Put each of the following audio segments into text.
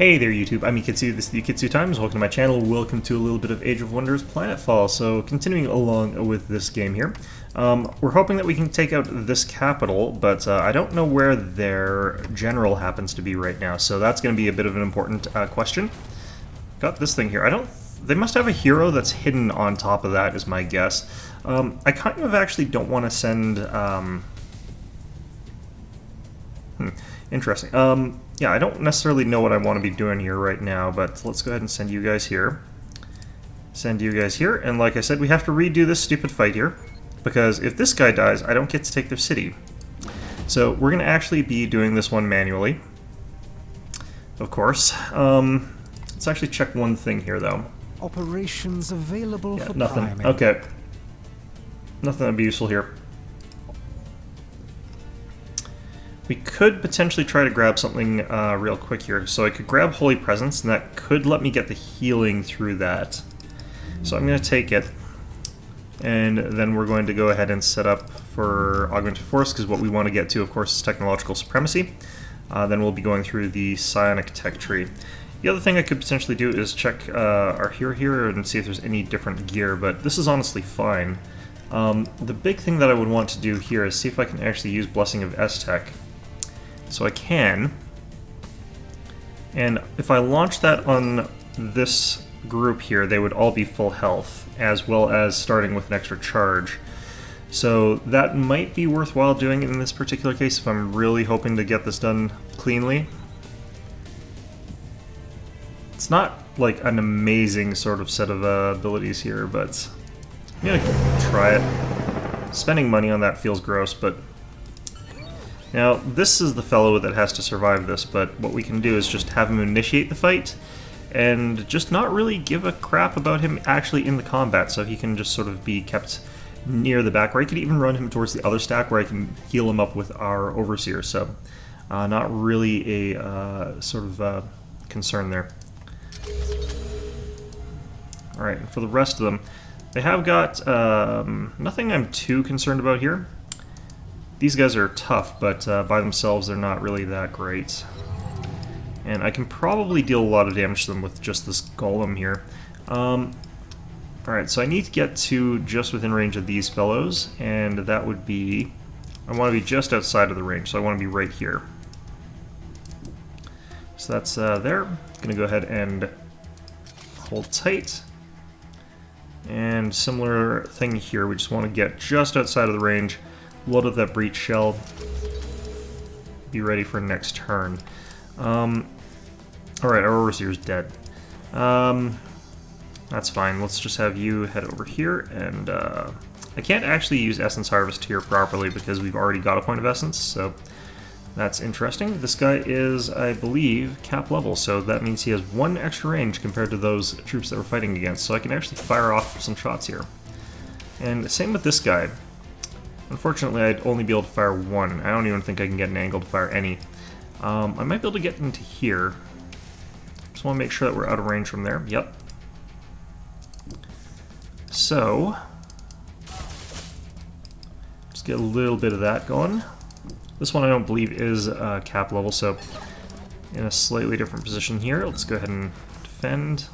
Hey there YouTube, I'm Ikitsu, this is the Ikitsu Times. Welcome to my channel, welcome to a little bit of Age of Wonders Planetfall. So continuing along with this game here, we're hoping that we can take out this capital, but I don't know where their general happens to be right now, so that's going to be a bit of an important question. Got this thing here, they must have a hero that's hidden on top of that is my guess. I kind of actually don't want to send, interesting. Yeah, I don't necessarily know what I want to be doing here right now, but let's go ahead and send you guys here. Send you guys here, and like I said, we have to redo this stupid fight here, because if this guy dies, I don't get to take their city. So we're going to actually be doing this one manually, of course. Let's actually check one thing here, though. Operations available for nothing. priming. Okay. Nothing that'd be useful here. We could potentially try to grab something real quick here. So I could grab Holy Presence, and that could let me get the healing through that. So I'm going to take it, and then we're going to go ahead and set up for Augmented Force, because what we want to get to, of course, is Technological Supremacy. Then we'll be going through the Psionic Tech Tree. The other thing I could potentially do is check our hero here and see if there's any different gear, but this is honestly fine. The big thing that I would want to do here is see if I can actually use Blessing of S-Tech. So I can, and if I launch that on this group here, they would all be full health, as well as starting with an extra charge. So that might be worthwhile doing in this particular case if I'm really hoping to get this done cleanly. It's not like an amazing sort of set of abilities here, but I'm gonna try it. Spending money on that feels gross, but now, this is the fellow that has to survive this, but what we can do is just have him initiate the fight, and just not really give a crap about him actually in the combat, so he can just sort of be kept near the back, or I could even run him towards the other stack where I can heal him up with our Overseer, so not really a sort of concern there. Alright, and for the rest of them, they have got nothing I'm too concerned about here. These guys are tough, but by themselves they're not really that great. And I can probably deal a lot of damage to them with just this golem here. Alright, so I need to get to just within range of these fellows, and that would be... I want to be just outside of the range, so I want to be right here. So that's there. Gonna go ahead and hold tight. And similar thing here, we just want to get just outside of the range. Load up that breach shell. Be ready for next turn. Alright, our Overseer's dead. That's fine. Let's just have you head over here, and I can't actually use Essence Harvest here properly because we've already got a point of Essence, so that's interesting. This guy is, I believe, cap level, so that means he has one extra range compared to those troops that we're fighting against, so I can actually fire off some shots here. And same with this guy. Unfortunately, I'd only be able to fire one. I don't even think I can get an angle to fire any. I might be able to get into here. Just want to make sure that we're out of range from there. Yep. So, just get a little bit of that going. This one I don't believe is cap level, so in a slightly different position here. Let's go ahead and defend.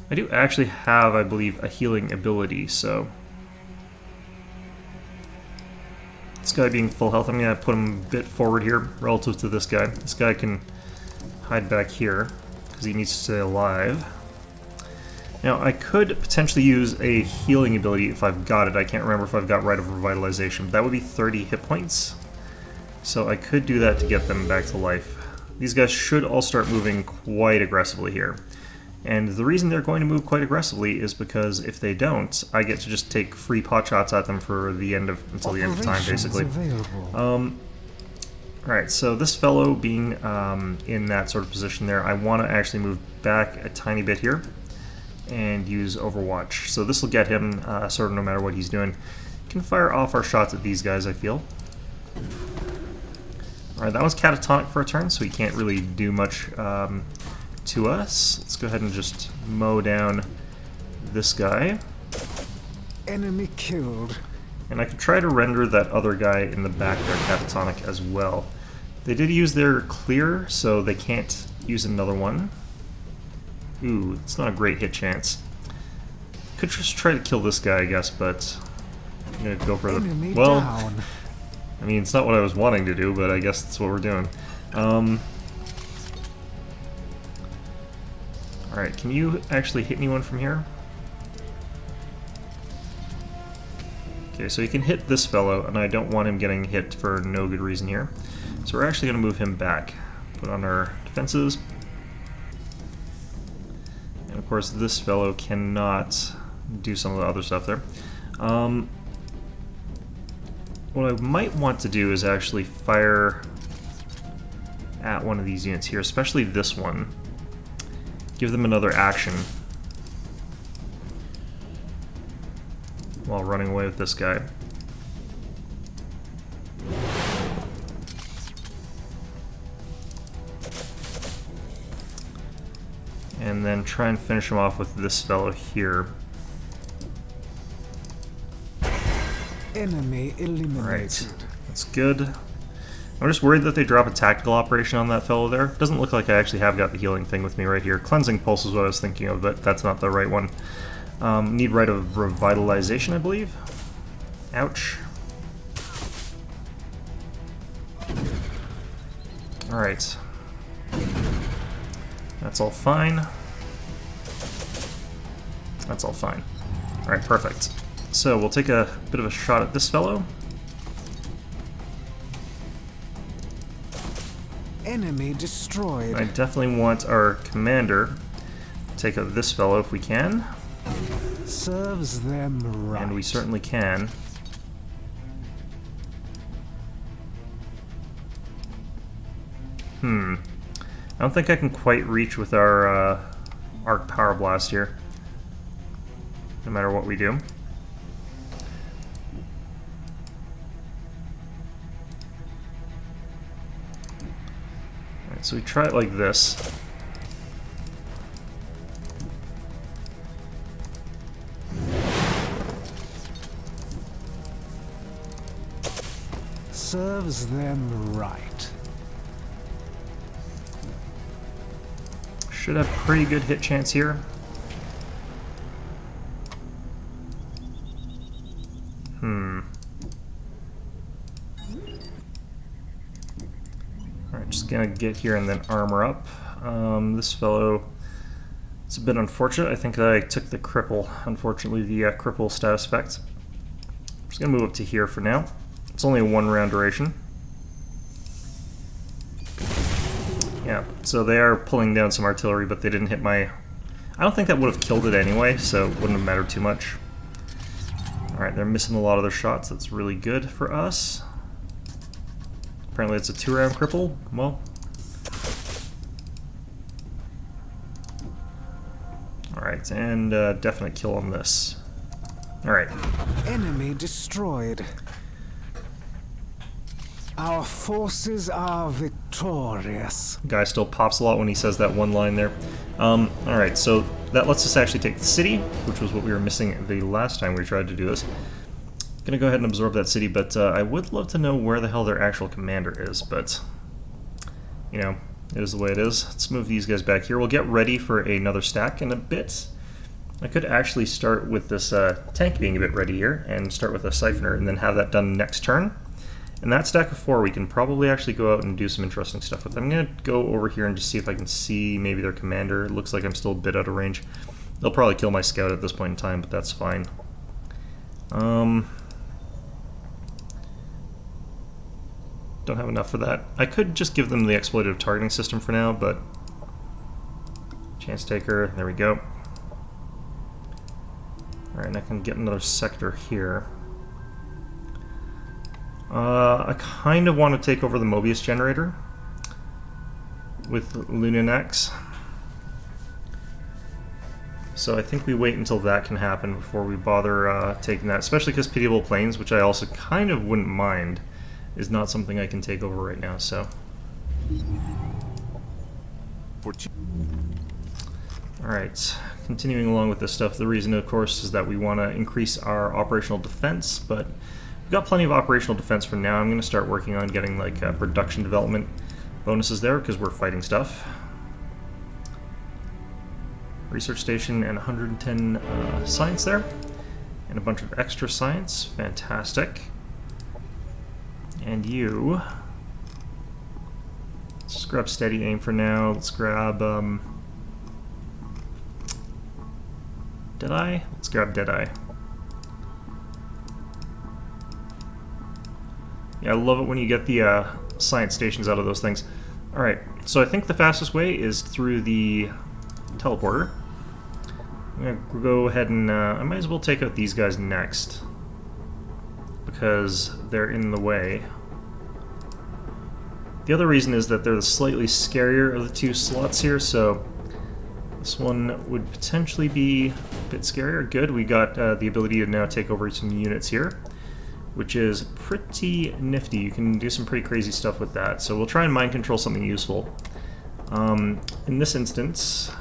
I do actually have, I believe, a healing ability, so... This guy being full health, I'm going to put him a bit forward here relative to this guy. This guy can hide back here because he needs to stay alive. Now, I could potentially use a healing ability if I've got it. I can't remember if I've got Rite of Revitalization. That would be 30 hit points. So I could do that to get them back to life. These guys should all start moving quite aggressively here. And the reason they're going to move quite aggressively is because if they don't, I get to just take free pot shots at them for the end of until the end of time, basically. Alright, so this fellow being in that sort of position there, I want to actually move back a tiny bit here and use Overwatch. So this will get him sort of no matter what he's doing. Can fire off our shots at these guys, I feel. Alright, that was catatonic for a turn, so he can't really do much to us. Let's go ahead and just mow down this guy. Enemy killed. And I could try to render that other guy in the back there catatonic as well. They did use their clear, so they can't use another one. Ooh, it's not a great hit chance. Could just try to kill this guy, I guess, but I'm gonna go for the... Well, down. I mean, it's not what I was wanting to do, but I guess that's what we're doing. Alright, can you actually hit anyone from here? Okay, so you can hit this fellow, and I don't want him getting hit for no good reason here. So we're actually going to move him back. Put on our defenses. And of course, this fellow cannot do some of the other stuff there. What I might want to do is actually fire at one of these units here, especially this one. Give them another action while running away with this guy. And then try and finish him off with this fellow here. Enemy eliminated. Alright, that's good. I'm just worried that they drop a tactical operation on that fellow there. Doesn't look like I actually have got the healing thing with me right here. Cleansing Pulse is what I was thinking of, but that's not the right one. Need Rite of Revitalization, I believe. Ouch. Alright. That's all fine. That's all fine. Alright, perfect. So we'll take a bit of a shot at this fellow. Enemy destroyed. I definitely want our commander to take out this fellow if we can. Serves them right. And we certainly can. I don't think I can quite reach with our Arc Power Blast here, no matter what we do. Alright, so we try it like this. Serves them right. Should have pretty good hit chance here. Alright, just gonna get here and then armor up. This fellow, it's a bit unfortunate. I think I took the cripple, unfortunately, the cripple status effect. I'm just gonna move up to here for now. It's only a 1 round duration. Yeah, so they are pulling down some artillery, but they didn't hit my... I don't think that would have killed it anyway, so it wouldn't have mattered too much. Alright, they're missing a lot of their shots. That's really good for us. Apparently it's a 2-round cripple. Well... Alright, and definite kill on this. Alright. Enemy destroyed. Our forces are victorious. Guy still pops a lot when he says that one line there. Alright, so that lets us actually take the city, which was what we were missing the last time we tried to do this. Gonna go ahead and absorb that city, but I would love to know where the hell their actual commander is, but... You know, it is the way it is. Let's move these guys back here. We'll get ready for another stack in a bit. I could actually start with this tank being a bit ready here, and start with a siphoner, and then have that done next turn. And that stack of 4, we can probably actually go out and do some interesting stuff with. I'm going to go over here and just see if I can see maybe their commander. It looks like I'm still a bit out of range. They'll probably kill my scout at this point in time, but that's fine. Don't have enough for that. I could just give them the exploitative targeting system for now, but... Chance taker, there we go. Alright, and I can get another sector here. I kind of want to take over the Mobius generator with Luninax. So I think we wait until that can happen before we bother taking that, especially because Pitiable Plains, which I also kind of wouldn't mind, is not something I can take over right now, so... Alright, continuing along with this stuff, the reason, of course, is that we want to increase our operational defense, but we've got plenty of operational defense for now. I'm going to start working on getting like production development bonuses there because we're fighting stuff. Research station and 110 science there. And a bunch of extra science. Fantastic. And you... let's just grab steady aim for now. Let's grab... Deadeye? Let's grab Deadeye. Yeah, I love it when you get the science stations out of those things. Alright, so I think the fastest way is through the teleporter. I'm going to go ahead and I might as well take out these guys next because they're in the way. The other reason is that they're the slightly scarier of the two slots here, so this one would potentially be a bit scarier. Good, we got the ability to now take over some units here, which is pretty nifty. You can do some pretty crazy stuff with that, so we'll try and mind control something useful. In this instance,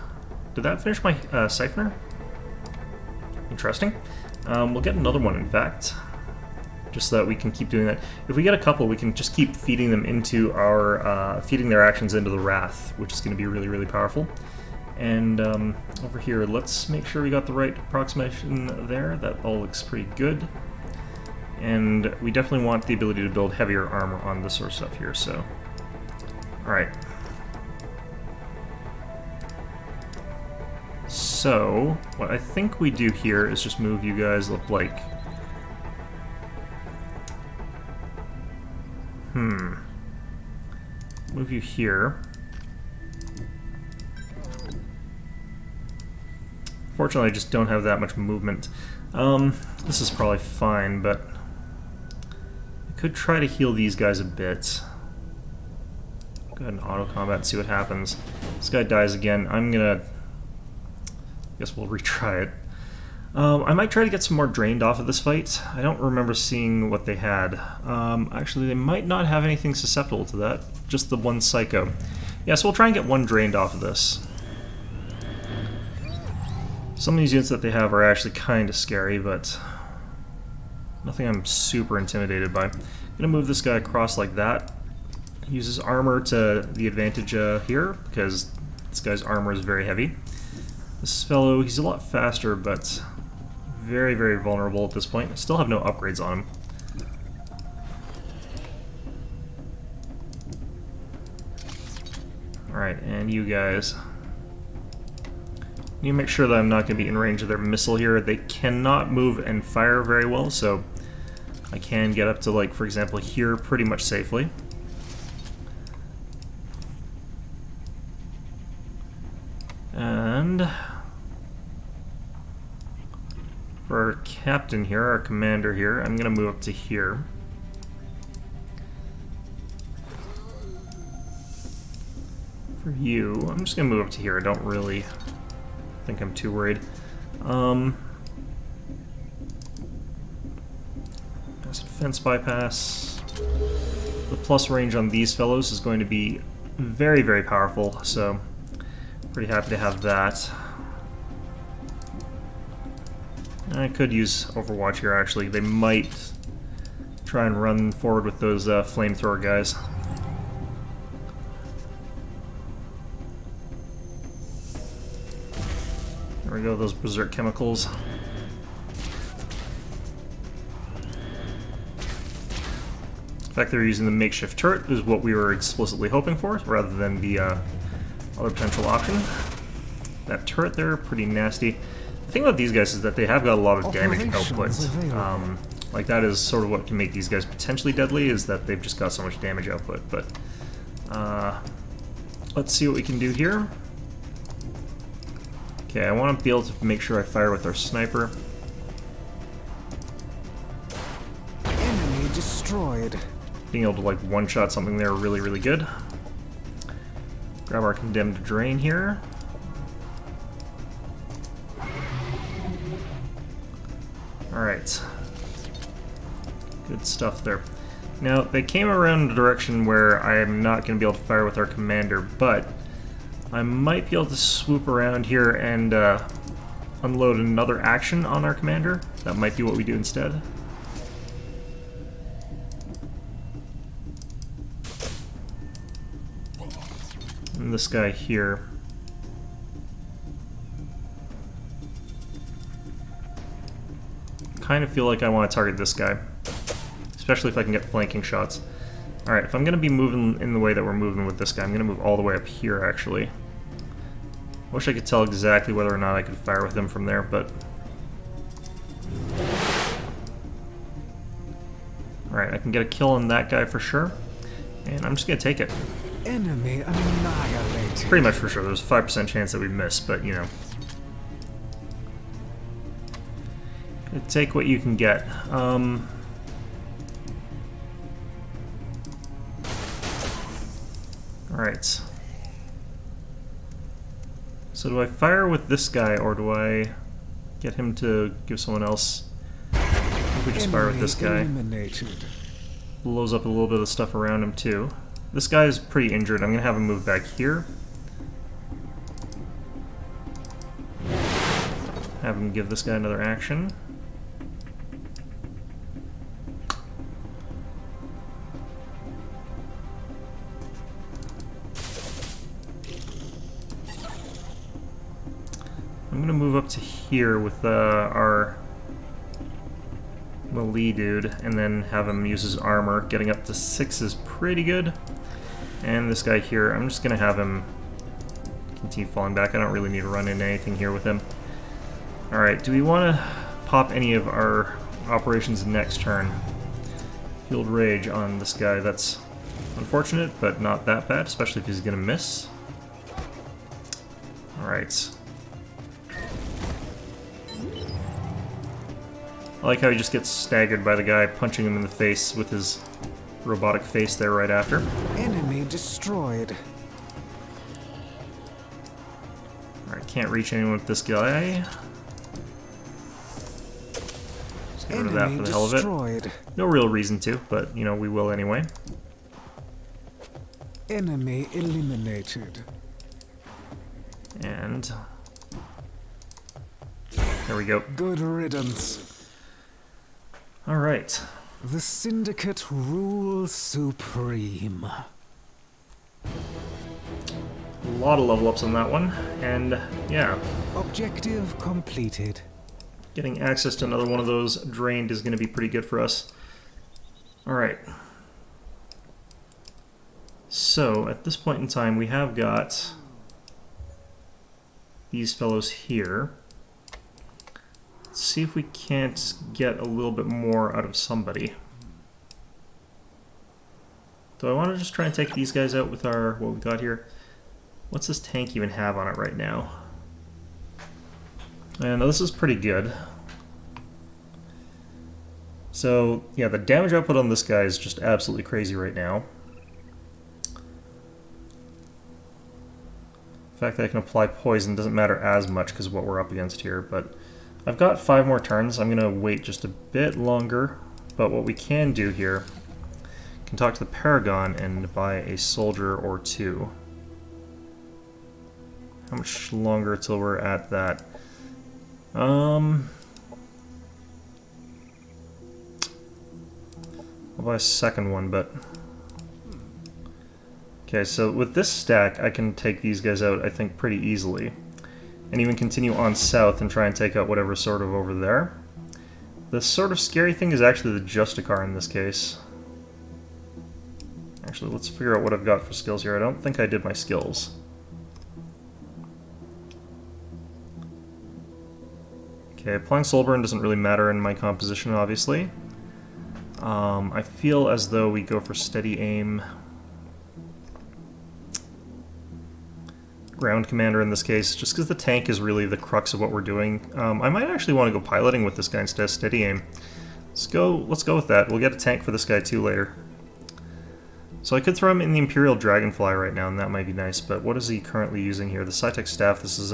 did that finish my siphoner? Interesting. We'll get another one, in fact, just so that we can keep doing that. If we get a couple, we can just keep feeding them into our, feeding their actions into the Wrath, which is going to be really, really powerful. And over here, let's make sure we got the right approximation there. That all looks pretty good. And we definitely want the ability to build heavier armor on this sort of stuff here, so... Alright. So, what I think we do here is just move you guys up like... Move you here. Fortunately, I just don't have that much movement. This is probably fine, but... I could try to heal these guys a bit. Go ahead and auto-combat and see what happens. This guy dies again. I'm gonna... guess we'll retry it. I might try to get some more drained off of this fight. I don't remember seeing what they had. Actually, they might not have anything susceptible to that. Just the one Psycho. Yeah, so we'll try and get one drained off of this. Some of these units that they have are actually kind of scary, but nothing I'm super intimidated by. I'm going to move this guy across like that. Use his armor to the advantage here, because this guy's armor is very heavy. This fellow, he's a lot faster, but very, very vulnerable at this point. I still have no upgrades on him. Alright, and you guys. Need to make sure that I'm not going to be in range of their missile here. They cannot move and fire very well, so I can get up to, like, for example, here pretty much safely. And for our captain here, our commander here, I'm going to move up to here. For you, I'm just going to move up to here. I don't really think I'm too worried. That's a defense bypass. The plus range on these fellows is going to be very, very powerful, so pretty happy to have that. I could use Overwatch here, actually. They might try and run forward with those flamethrower guys. There we go, those berserk chemicals. The fact they're using the makeshift turret is what we were explicitly hoping for, rather than the other potential option. That turret there, pretty nasty. The thing about these guys is that they have got a lot of damage output. Like, that is sort of what can make these guys potentially deadly, is that they've just got so much damage output. But let's see what we can do here. Okay, I want to be able to make sure I fire with our sniper. Enemy destroyed. Being able to, like, one-shot something there really, really good. Grab our condemned drain here. Alright. Good stuff there. Now, they came around a direction where I am not going to be able to fire with our commander, but I might be able to swoop around here and unload another action on our commander. That might be what we do instead. And this guy here. Kind of feel like I want to target this guy, especially if I can get flanking shots. Alright, if I'm going to be moving in the way that we're moving with this guy, I'm going to move all the way up here, actually. Wish I could tell exactly whether or not I could fire with him from there, but... Alright, I can get a kill on that guy for sure, and I'm just going to take it. Enemy annihilated. Pretty much for sure. There's a 5% chance that we miss, but, you know. Take what you can get. Alright. So do I fire with this guy, or do I get him to give someone else? I think we just fire with this guy. Blows up a little bit of the stuff around him too. This guy is pretty injured. I'm going to have him move back here. Have him give this guy another action. I'm going to move up to here with our melee dude, and then have him use his armor. Getting up to 6 is pretty good. And this guy here, I'm just going to have him continue falling back. I don't really need to run into anything here with him. Alright, do we want to pop any of our operations next turn? Field Rage on this guy, that's unfortunate, but not that bad, especially if he's going to miss. Alright. I like how he just gets staggered by the guy punching him in the face with his robotic face there right after. Enemy destroyed. Alright, can't reach anyone with this guy. Just get rid of that for the hell of it. No real reason to, but, you know, we will anyway. Enemy eliminated. And... there we go. Good riddance. Alright. The Syndicate rules supreme. A lot of level ups on that one, and yeah. Objective completed. Getting access to another one of those drained is going to be pretty good for us. Alright. So, at this point in time, we have got these fellows here. Let's see if we can't get a little bit more out of somebody. Do I want to just try and take these guys out with our what we got here? What's this tank even have on it right now? And this is pretty good. So, yeah, the damage output on this guy is just absolutely crazy right now. The fact that I can apply poison doesn't matter as much because of what we're up against here, but I've got 5 more turns. I'm going to wait just a bit longer, but what we can do here, can talk to the Paragon and buy a soldier or 2. How much longer till we're at that? I'll buy a second one, but... Okay, so with this stack, I can take these guys out, I think, pretty easily. And even continue on south and try and take out whatever's sort of over there. The sort of scary thing is actually the Justicar in this case. Actually, let's figure out what I've got for skills here. I don't think I did my skills. Okay, applying Soul Burn doesn't really matter in my composition, obviously. I feel as though we go for Steady Aim. Ground Commander in this case, just because the tank is really the crux of what we're doing. I might actually want to go piloting with this guy instead of Steady Aim. Let's go with that. We'll get a tank for this guy too later. So I could throw him in the Imperial Dragonfly right now, and that might be nice, but what is he currently using here? The Psytech Staff, this is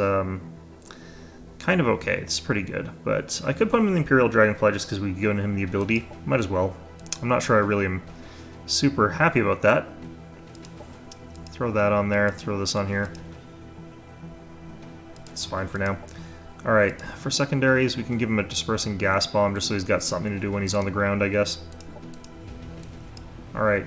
kind of okay. It's pretty good, but I could put him in the Imperial Dragonfly just because we've given him the ability. Might as well. I'm not sure I really am super happy about that. Throw that on there, throw this on here. It's fine for now. Alright, for secondaries, we can give him a dispersing gas bomb just so he's got something to do when he's on the ground, I guess. Alright.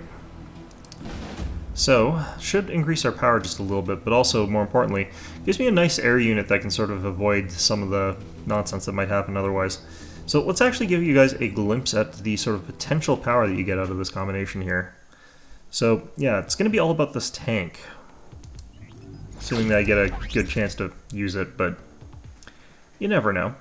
So, should increase our power just a little bit, but also, more importantly, gives me a nice air unit that can sort of avoid some of the nonsense that might happen otherwise. So let's actually give you guys a glimpse at the sort of potential power that you get out of this combination here. So, yeah, it's going to be all about this tank. Assuming that I get a good chance to use it, but you never know.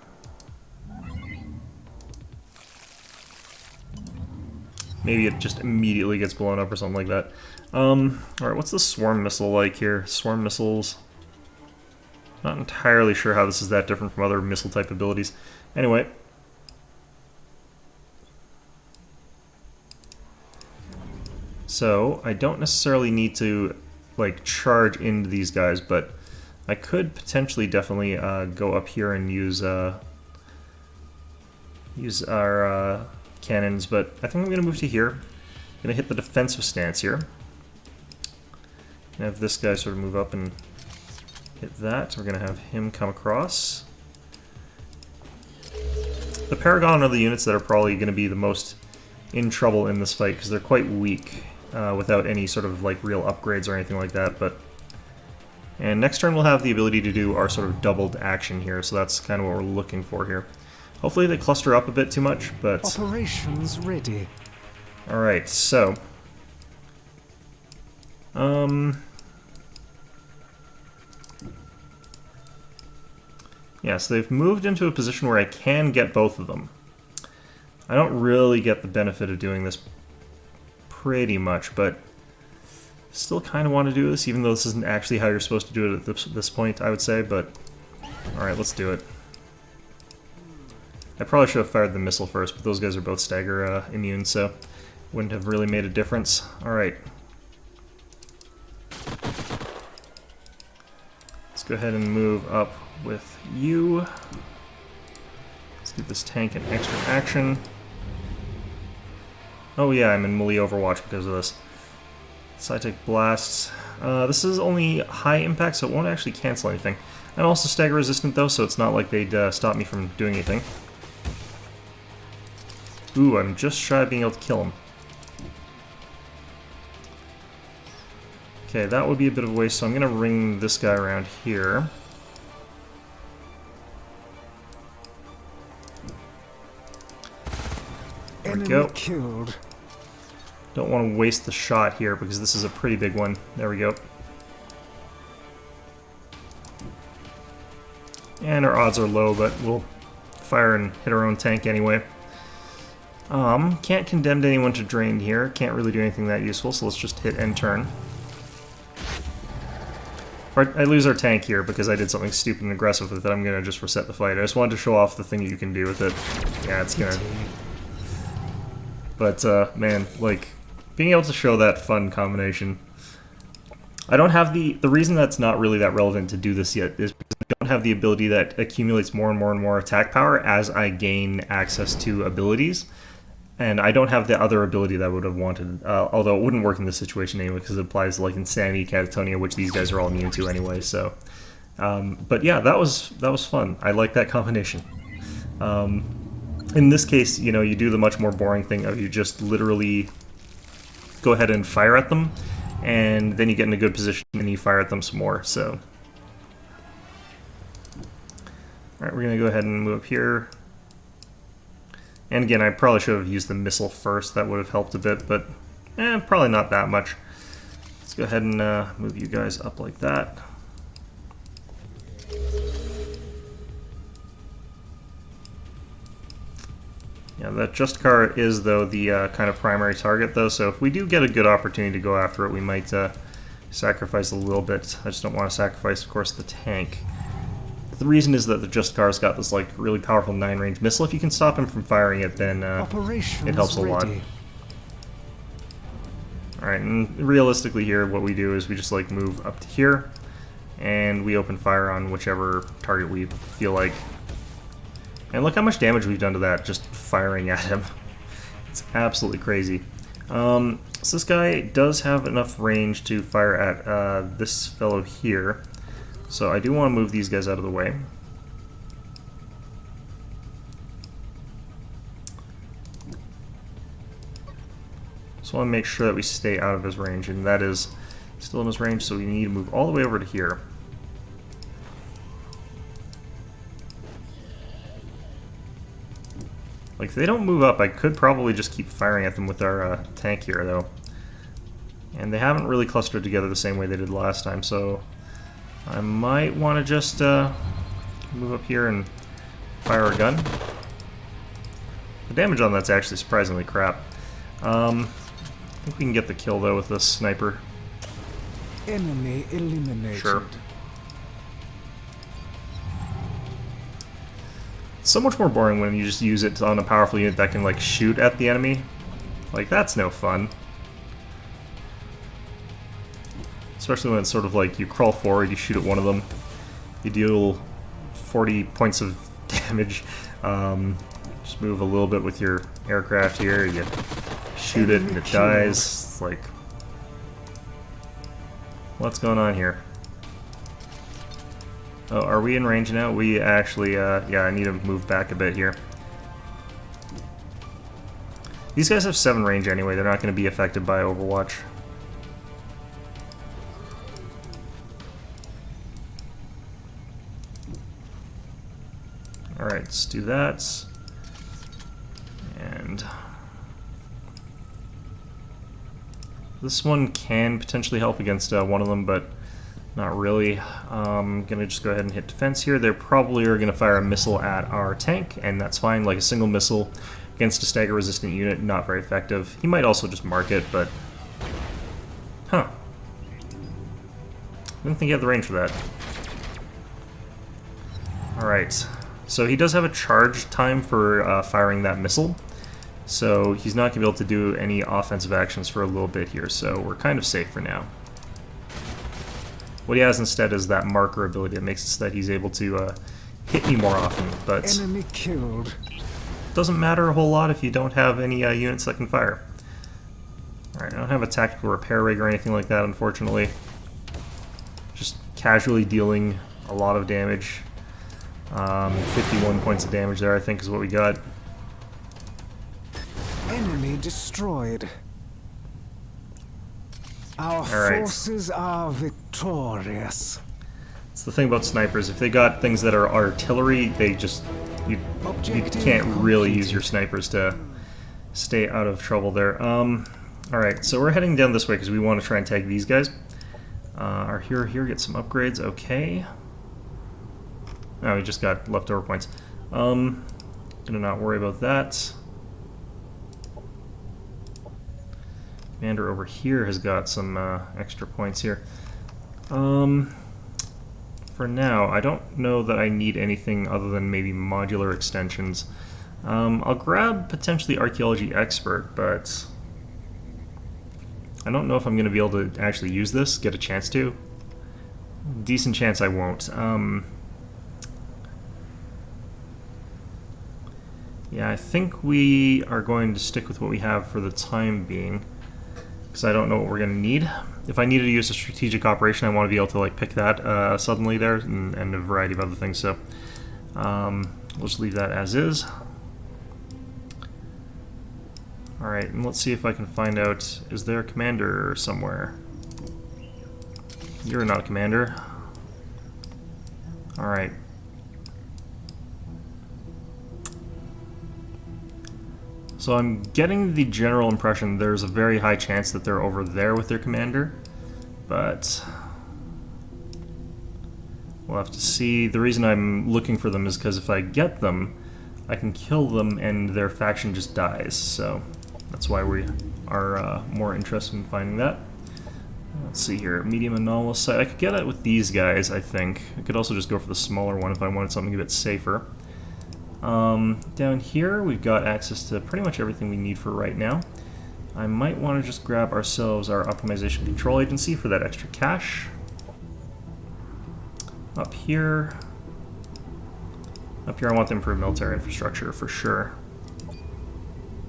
Maybe it just immediately gets blown up or something like that. Alright, what's the swarm missile like here? Swarm missiles. Not entirely sure how this is that different from other missile type abilities. Anyway. So, I don't necessarily need to, like, charge into these guys, but I could potentially definitely go up here and use our cannons, but I think I'm going to move to here. I'm going to hit the defensive stance here. And have this guy sort of move up and hit that. We're going to have him come across. The Paragon are the units that are probably going to be the most in trouble in this fight, because they're quite weak without any sort of like real upgrades or anything like that. And next turn we'll have the ability to do our sort of doubled action here, so that's kind of what we're looking for here. Hopefully they cluster up a bit too much, but... Operations ready. Alright, so... Yeah, so they've moved into a position where I can get both of them. I don't really get the benefit of doing this pretty much, but still kind of want to do this, even though this isn't actually how you're supposed to do it at this point, I would say, but... Alright, let's do it. I probably should have fired the missile first, but those guys are both stagger immune, so wouldn't have really made a difference. Alright. Let's go ahead and move up with you. Let's give this tank an extra action. Oh yeah, I'm in melee Overwatch because of this. Psychic Blast. This is only high impact, so it won't actually cancel anything. I'm also stagger resistant though, so it's not like they'd stop me from doing anything. Ooh, I'm just shy of being able to kill him. Okay, that would be a bit of a waste, so I'm going to ring this guy around here. There we go. Killed. Don't want to waste the shot here because this is a pretty big one. There we go. And our odds are low, but we'll fire and hit our own tank anyway. Can't condemn anyone to drain here. Can't really do anything that useful, so let's just hit end turn. If I lose our tank here because I did something stupid and aggressive with it, I'm gonna just reset the fight. I just wanted to show off the thing you can do with it. Yeah, it's gonna... But, man, like, being able to show that fun combination... I don't have the reason that's not really that relevant to do this yet is because I don't have the ability that accumulates more and more and more attack power as I gain access to abilities. And I don't have the other ability that I would have wanted, although it wouldn't work in this situation anyway because it applies to like Insanity, Catatonia, which these guys are all immune to anyway, so... but yeah, that was fun. I like that combination. In this case, you know, you do the much more boring thing of you just literally go ahead and fire at them, and then you get in a good position and you fire at them some more, so... Alright, we're going to go ahead and move up here. And again, I probably should have used the missile first, that would have helped a bit, but probably not that much. Let's go ahead and move you guys up like that. Yeah, that Just Car is, though, the kind of primary target, though, so if we do get a good opportunity to go after it, we might sacrifice a little bit. I just don't want to sacrifice, of course, the tank. The reason is that the Just Car's got this like really powerful 9-range missile. If you can stop him from firing it, then it helps a lot. Alright, and realistically here, what we do is we just like move up to here, and we open fire on whichever target we feel like. And look how much damage we've done to that just firing at him. It's absolutely crazy. So this guy does have enough range to fire at this fellow here. So I do want to move these guys out of the way. Just want to make sure that we stay out of his range, and that is Still in his range, so we need to move all the way over to here. Like, if they don't move up, I could probably just keep firing at them with our tank here, though. And they haven't really clustered together the same way they did last time, so I might want to just move up here and fire a gun. The damage on that's actually surprisingly crap. I think we can get the kill, though, with this sniper. Enemy eliminated. Sure. It's so much more boring when you just use it on a powerful unit that can, like, shoot at the enemy. Like, that's no fun. Especially when it's sort of like you crawl forward, you shoot at one of them, you deal 40 points of damage. Just move a little bit with your aircraft here, you shoot it and it dies. It's like, what's going on here? Oh, are we in range now? We actually, yeah, I need to move back a bit here. These guys have 7 range anyway, they're not going to be affected by Overwatch. Alright, let's do that. And this one can potentially help against one of them, but not really. I'm going to just go ahead and hit defense here. They probably are going to fire a missile at our tank, and that's fine. Like a single missile against a stagger-resistant unit, not very effective. He might also just mark it, but... Huh. I didn't think he had the range for that. Alright. So he does have a charge time for firing that missile, so he's not going to be able to do any offensive actions for a little bit here, so we're kind of safe for now. What he has instead is that marker ability that makes it so that he's able to hit me more often, but enemy killed. Doesn't matter a whole lot if you don't have any units that can fire. Alright, I don't have a tactical repair rig or anything like that, unfortunately. Just casually dealing a lot of damage. 51 points of damage there, I think, is what we got. Enemy destroyed. Our Alright. forces are victorious. It's the thing about snipers. If they got things that are artillery, they just... You can't really use your snipers to stay out of trouble there. Alright, so we're heading down this way because we want to try and tag these guys. Our hero here gets some upgrades. Okay. Oh, we just got leftover points. Gonna not worry about that. Commander over here has got some extra points here. For now, I don't know that I need anything other than maybe modular extensions. I'll grab potentially Archaeology Expert, but I don't know if I'm going to be able to actually use this, get a chance to. Decent chance I won't. Yeah, I think we are going to stick with what we have for the time being, because I don't know what we're going to need. If I needed to use a strategic operation, I want to be able to like pick that suddenly there, and a variety of other things, so we'll just leave that as is. Alright, and let's see if I can find out, is there a commander somewhere? You're not a commander. Alright. So I'm getting the general impression there's a very high chance that they're over there with their commander, but we'll have to see. The reason I'm looking for them is because if I get them, I can kill them and their faction just dies, so that's why we are more interested in finding that. Let's see here, medium anomalous site. I could get it with these guys, I think. I could also just go for the smaller one if I wanted something a bit safer. Down here we've got access to pretty much everything we need for right now. I might want to just grab ourselves our optimization control agency for that extra cash. Up here I want to improve military infrastructure for sure,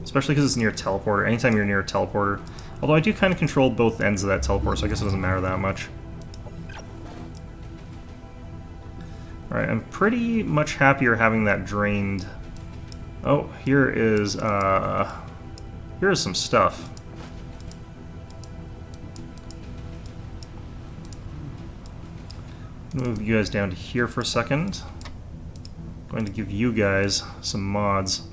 especially because it's near a teleporter. Anytime you're near a teleporter, although I do kind of control both ends of that teleporter, so I guess it doesn't matter that much. Alright, I'm pretty much happier having that drained. Oh, here is some stuff. Move you guys down to here for a second. Going to give you guys some mods.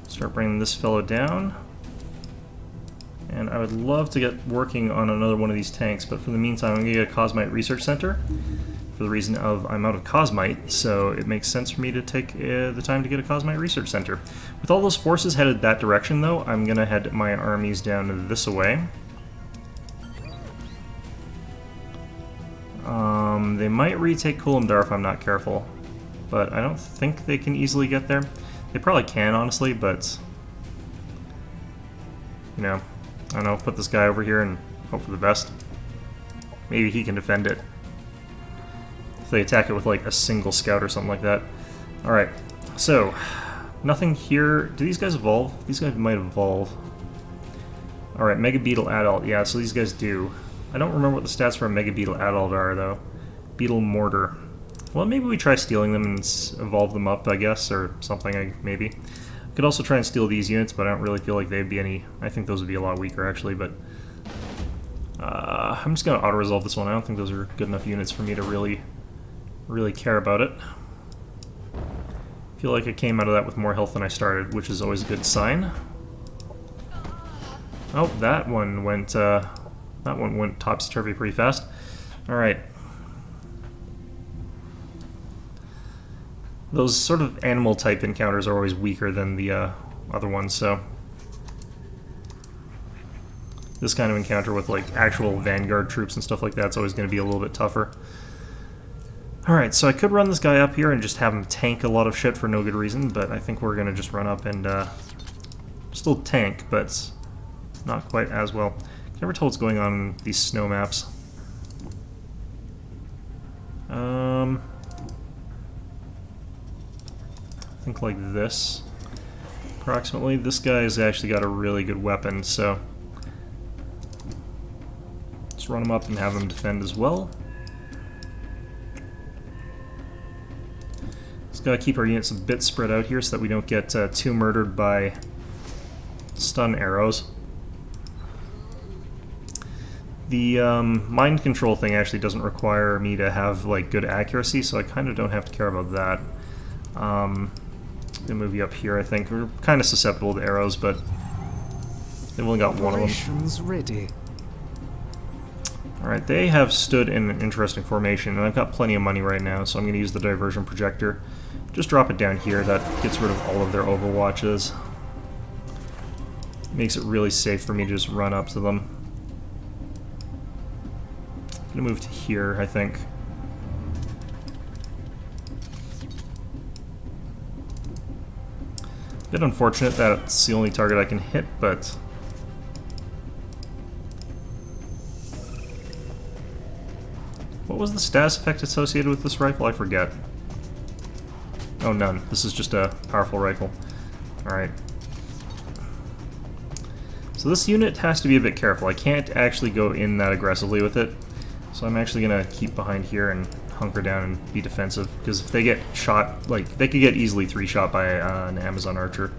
Start bringing this fellow down. And I would love to get working on another one of these tanks, but for the meantime I'm going to get a Cosmite Research Center for the reason of I'm out of Cosmite, so it makes sense for me to take the time to get a Cosmite Research Center. With all those forces headed that direction though, I'm going to head my armies down this way. They might retake Kulamdar if I'm not careful, but I don't think they can easily get there. They probably can, honestly, but you know, I don't know, put this guy over here and hope for the best. Maybe he can defend it. If they attack it with like a single scout or something like that. Alright, so nothing here. Do these guys evolve? These guys might evolve. Alright, Mega Beetle Adult. Yeah, so these guys do. I don't remember what the stats for a Mega Beetle Adult are, though. Beetle Mortar. Well, maybe we try stealing them and evolve them up, I guess, or something, maybe. Could also try and steal these units, but I don't really feel like they'd be any... I think those would be a lot weaker, actually, but... I'm just going to auto-resolve this one. I don't think those are good enough units for me to really care about it. I feel like I came out of that with more health than I started, which is always a good sign. Oh, that one went topsy-turvy pretty fast. Alright. Those sort of animal-type encounters are always weaker than the other ones, so... This kind of encounter with, like, actual Vanguard troops and stuff like that is always going to be a little bit tougher. Alright, so I could run this guy up here and just have him tank a lot of shit for no good reason, but I think we're going to just run up and, still tank, but not quite as well. Never told what's going on in these snow maps. I think like this, approximately. This guy's actually got a really good weapon, so let's run him up and have him defend as well. Just gotta keep our units a bit spread out here so that we don't get too murdered by stun arrows. The mind control thing actually doesn't require me to have like good accuracy, so I kind of don't have to care about that. I'm gonna move you up here. I think we're kind of susceptible to arrows, but they've only got one of them. Ready. All right, they have stood in an interesting formation, and I've got plenty of money right now, so I'm gonna use the diversion projector. Just drop it down here. That gets rid of all of their overwatches. Makes it really safe for me to just run up to them. I'm gonna move to here, I think. Bit unfortunate that it's the only target I can hit, but what was the status effect associated with this rifle? I forget. Oh, none. This is just a powerful rifle. Alright. So this unit has to be a bit careful. I can't actually go in that aggressively with it. So I'm actually going to keep behind here and hunker down and be defensive, because if they get shot, like, they could get easily 3-shot by an Amazon archer.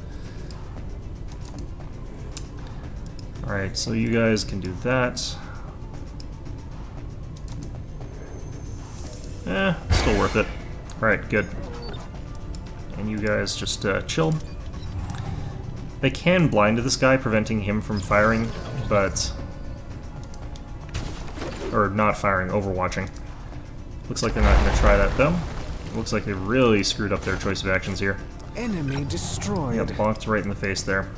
Alright, so you guys can do that. Still worth it. Alright, good. And you guys just chill. They can blind to this guy, preventing him from firing, but... or not firing, overwatching. Looks like they're not going to try that, though. Looks like they really screwed up their choice of actions here. Enemy destroyed. Yep, bonked right in the face there.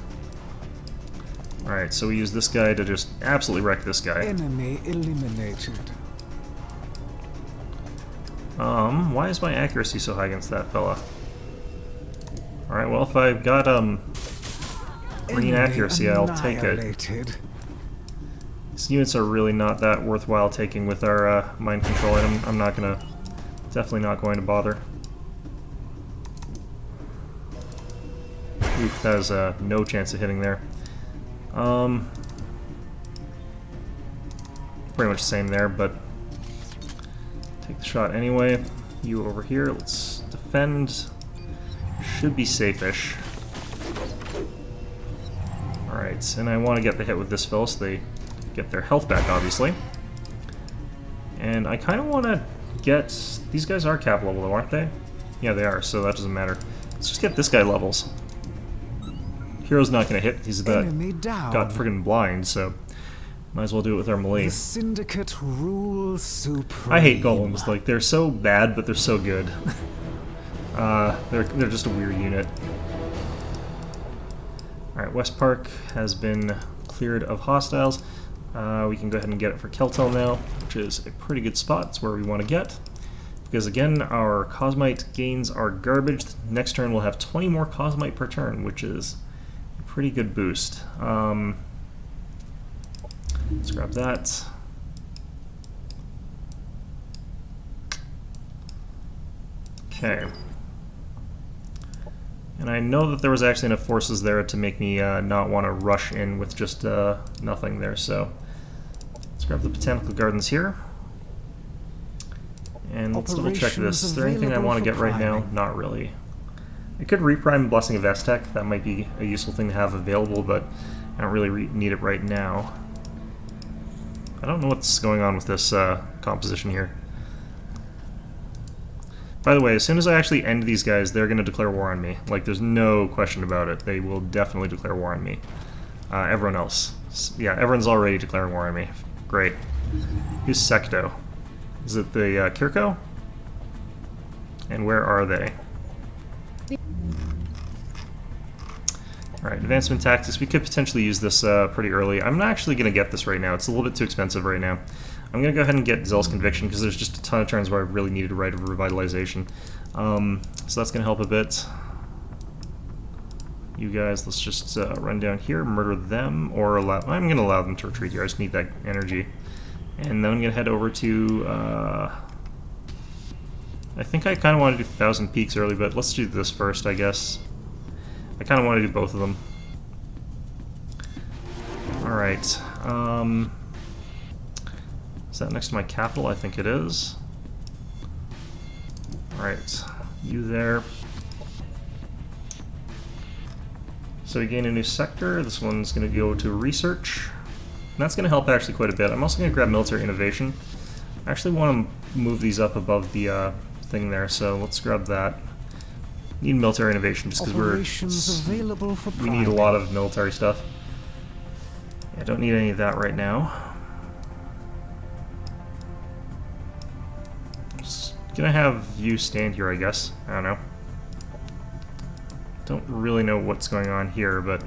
Alright, so we use this guy to just absolutely wreck this guy. Enemy eliminated. Why is my accuracy so high against that fella? Alright, well, if I've got, green accuracy, I'll take it. These units are really not that worthwhile taking with our mind control item. I'm not gonna... definitely not going to bother. Oof, that has no chance of hitting there. Pretty much the same there, but... take the shot anyway. You over here, let's defend. Should be safe-ish. Alright, and I want to get the hit with this fill so they get their health back, obviously. And I kind of want to get... These guys are cap level, though, aren't they? Yeah, they are, so that doesn't matter. Let's just get this guy levels. Hero's not going to hit. He's got friggin' blind, so might as well do it with our melee. The Syndicate rules supreme. I hate golems. Like, they're so bad, but they're so good. They're just a weird unit. Alright, West Park has been cleared of hostiles. We can go ahead and get it for Keltel now, which is a pretty good spot. It's where we want to get. Because again, our Cosmite gains are garbage. Next turn we'll have 20 more Cosmite per turn, which is a pretty good boost. Let's grab that. Okay. And I know that there was actually enough forces there to make me not want to rush in with just nothing there, so let's grab the Botanical Gardens here. And let's double check this. Is there anything I want to get right now? Not really. I could reprime Blessing of Aztec. That might be a useful thing to have available, but I don't really need it right now. I don't know what's going on with this composition here. By the way, as soon as I actually end these guys, they're going to declare war on me. Like, there's no question about it. They will definitely declare war on me. Everyone else. Yeah, everyone's already declaring war on me. Great. Who's Secto? Is it the Kirko? And where are they? Alright, advancement tactics. We could potentially use this pretty early. I'm not actually going to get this right now. It's a little bit too expensive right now. I'm going to go ahead and get Zealous Conviction because there's just a ton of turns where I really needed a Rite of Revitalization. So that's going to help a bit. You guys, let's just run down here, murder them, or allow... I'm going to allow them to retreat here. I just need that energy. And then I'm going to head over to... I think I kind of want to do 1,000 Peaks early, but let's do this first, I guess. I kind of want to do both of them. Alright. Is that next to my capital? I think it is. Alright. You there. So we gain a new sector. This one's going to go to research. And that's going to help actually quite a bit. I'm also going to grab military innovation. I actually want to move these up above the thing there, so let's grab that. Need military innovation just because we need a lot of military stuff. I don't need any of that right now. Just gonna have you stand here, I guess. I don't know. Don't really know what's going on here, but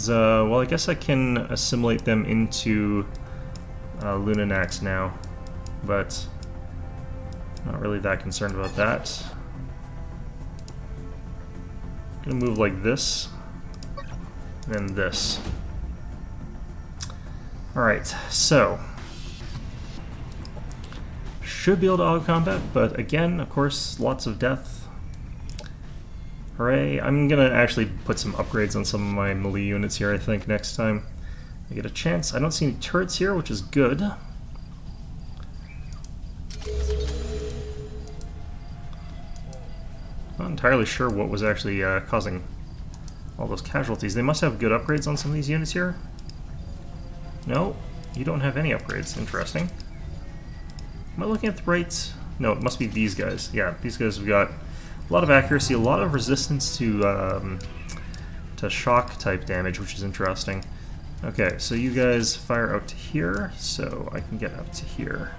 well, I guess I can assimilate them into Lunanax now, but not really that concerned about that. I'm gonna move like this, and this. Alright, so should be able to auto-combat, but again, of course, lots of death. Hooray. I'm gonna actually put some upgrades on some of my melee units here, I think, next time I get a chance. I don't see any turrets here, which is good. Not entirely sure what was actually causing all those casualties. They must have good upgrades on some of these units here. No, you don't have any upgrades. Interesting. Am I looking at the right... No, it must be these guys. Yeah, these guys have got a lot of accuracy, a lot of resistance to shock type damage, which is interesting. Okay, so you guys fire out to here, so I can get up to here.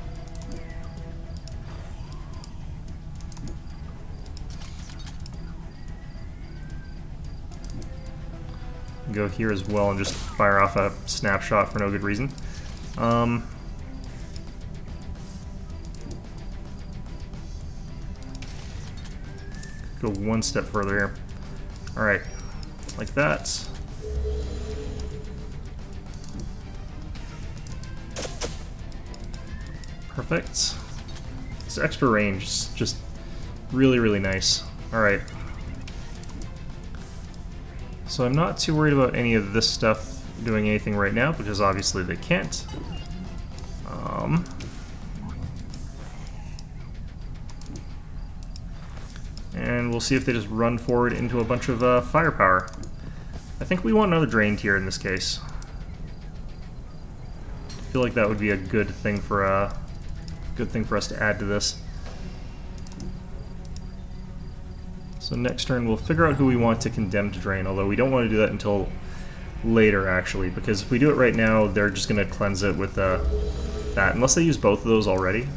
Go here as well and just fire off a snapshot for no good reason. Go one step further here. Alright, like that. Perfect. This extra range is just really, really nice. Alright. So I'm not too worried about any of this stuff doing anything right now, because obviously they can't. And we'll see if they just run forward into a bunch of firepower. I think we want another drain tier in this case. I feel like that would be a good thing for us to add to this. So next turn we'll figure out who we want to condemn to drain, although we don't want to do that until later actually, because if we do it right now they're just going to cleanse it with that, unless they use both of those already.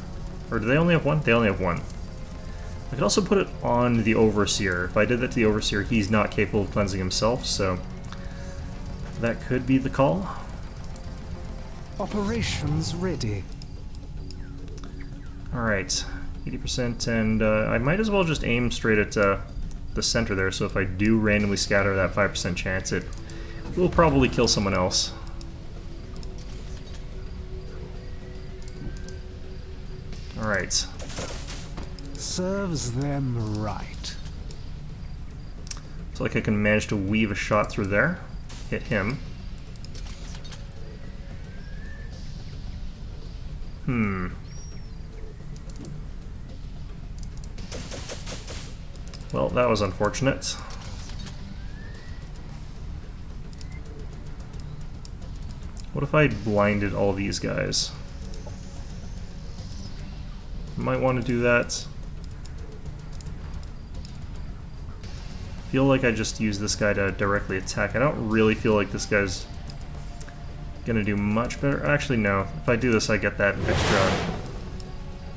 Or do they only have one? They only have one. I could also put it on the Overseer. If I did that to the Overseer, he's not capable of cleansing himself, so that could be the call. Operations ready. Alright, 80%, and I might as well just aim straight at the center there, so if I do randomly scatter that 5% chance, it will probably kill someone else. Alright. Serves them right. Looks like I can manage to weave a shot through there. Hit him. Well, that was unfortunate. What if I blinded all these guys? Might want to do that. Feel like I just used this guy to directly attack. I don't really feel like this guy's gonna do much better. Actually, no. If I do this, I get that extra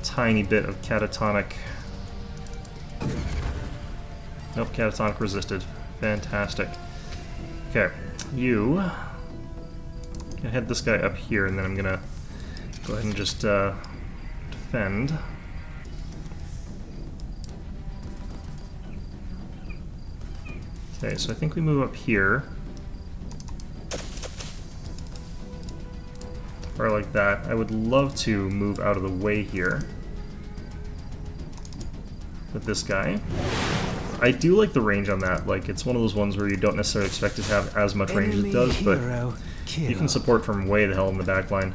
tiny bit of catatonic. Nope, catatonic resisted. Fantastic. Okay, you. I'm gonna head this guy up here, and then I'm gonna go ahead and just defend. Okay, so I think we move up here. Or like that. I would love to move out of the way here with this guy. I do like the range on that. Like, it's one of those ones where you don't necessarily expect it to have as much range as it does, but you can support from way the hell in the back line.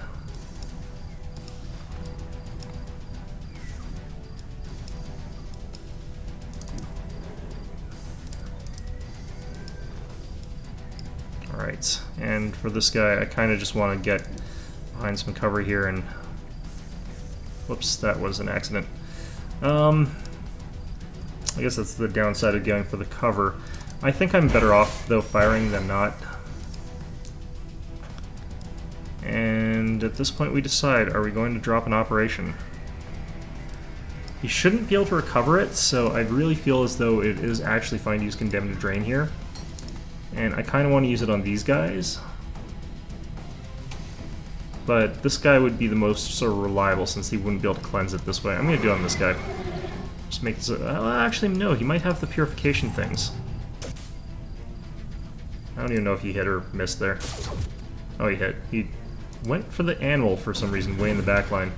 Alright, and for this guy, I kind of just want to get behind some cover here and... Whoops, that was an accident. I guess that's the downside of going for the cover. I think I'm better off, though, firing than not. And at this point we decide, are we going to drop an operation? He shouldn't be able to recover it, so I really feel as though it is actually fine to use Condemn to Drain here. And I kind of want to use it on these guys. But this guy would be the most sort of reliable since he wouldn't be able to cleanse it this way. I'm going to do it on this guy. Just make this... actually, no, he might have the purification things. I don't even know if he hit or missed there. Oh, he hit. He went for the animal for some reason, way in the back line.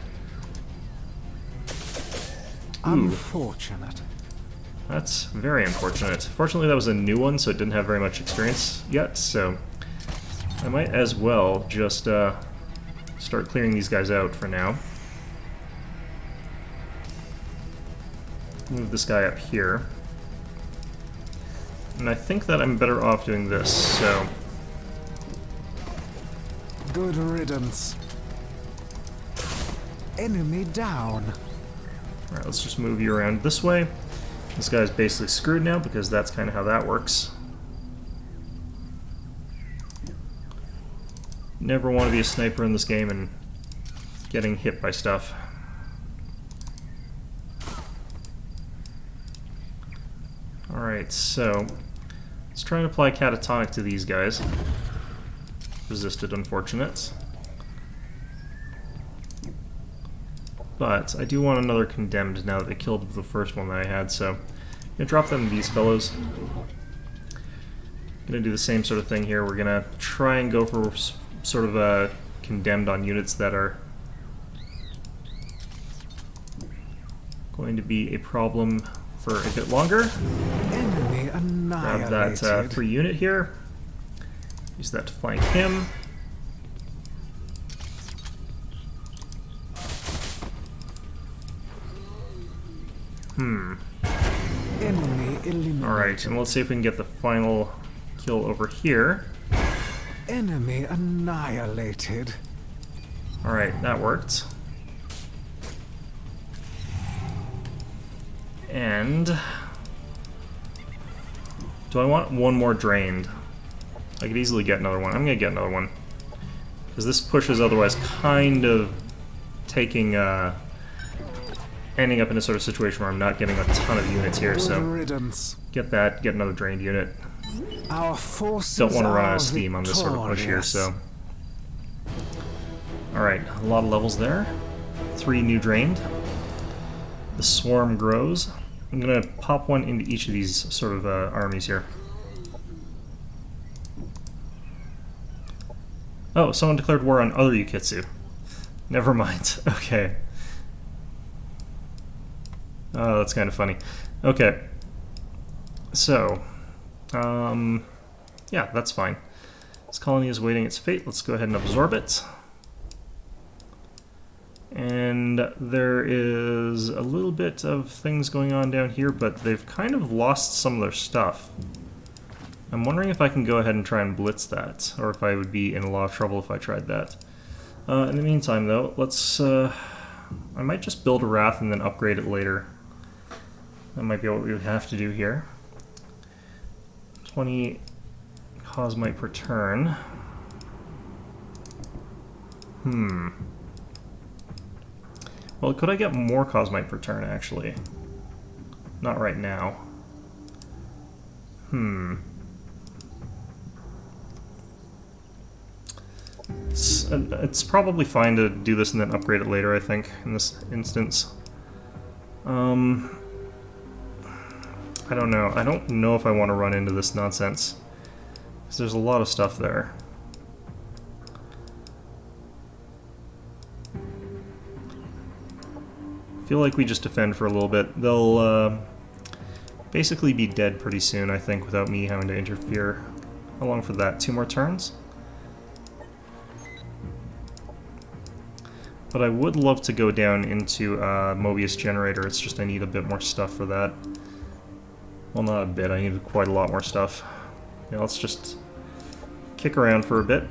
Unfortunate. That's very unfortunate. Fortunately, that was a new one, so it didn't have very much experience yet, so I might as well just start clearing these guys out for now. Move this guy up here. And I think that I'm better off doing this, so... Good riddance. Enemy down. Alright, let's just move you around this way. This guy's basically screwed now, because that's kind of how that works. Never want to be a sniper in this game and getting hit by stuff. Alright, so let's try and apply catatonic to these guys. Resisted, unfortunate. But I do want another condemned now that they killed the first one that I had, so I'm gonna drop them these fellows. Gonna do the same sort of thing here. We're gonna try and go for sort of a condemned on units that are going to be a problem for a bit longer. Enemy annihilated. Grab that free unit here. Use that to flank him. Enemy eliminated. Alright, and let's see if we can get the final kill over here. Enemy annihilated. Alright, that worked. And do I want one more drained? I could easily get another one. I'm gonna get another one. Because this push is otherwise kind of taking, ending up in a sort of situation where I'm not getting a ton of units here, Good so riddance. get that, get another drained unit. Our forces Don't want to run out are of steam on this sort of push here, victorious. so. Alright, a lot of levels there. 3 new drained. The swarm grows. I'm gonna pop one into each of these sort of armies here. Oh, someone declared war on other Yukitsu. Never mind. Okay. Oh, that's kind of funny. Okay. So, yeah, that's fine. This colony is waiting its fate. Let's go ahead and absorb it. And there is a little bit of things going on down here, but they've kind of lost some of their stuff. I'm wondering if I can go ahead and try and blitz that, or if I would be in a lot of trouble if I tried that. In the meantime, though, let's... I might just build a Wrath and then upgrade it later. That might be what we would have to do here. 20 Cosmite per turn. Well, could I get more Cosmite per turn, actually? Not right now. It's probably fine to do this and then upgrade it later, I think, in this instance. I don't know. I don't know if I want to run into this nonsense. Because there's a lot of stuff there. I feel like we just defend for a little bit. They'll basically be dead pretty soon, I think, without me having to interfere. How long for that? 2 more turns? But I would love to go down into Mobius Generator, it's just I need a bit more stuff for that. Well, not a bit, I need quite a lot more stuff. Yeah, let's just kick around for a bit.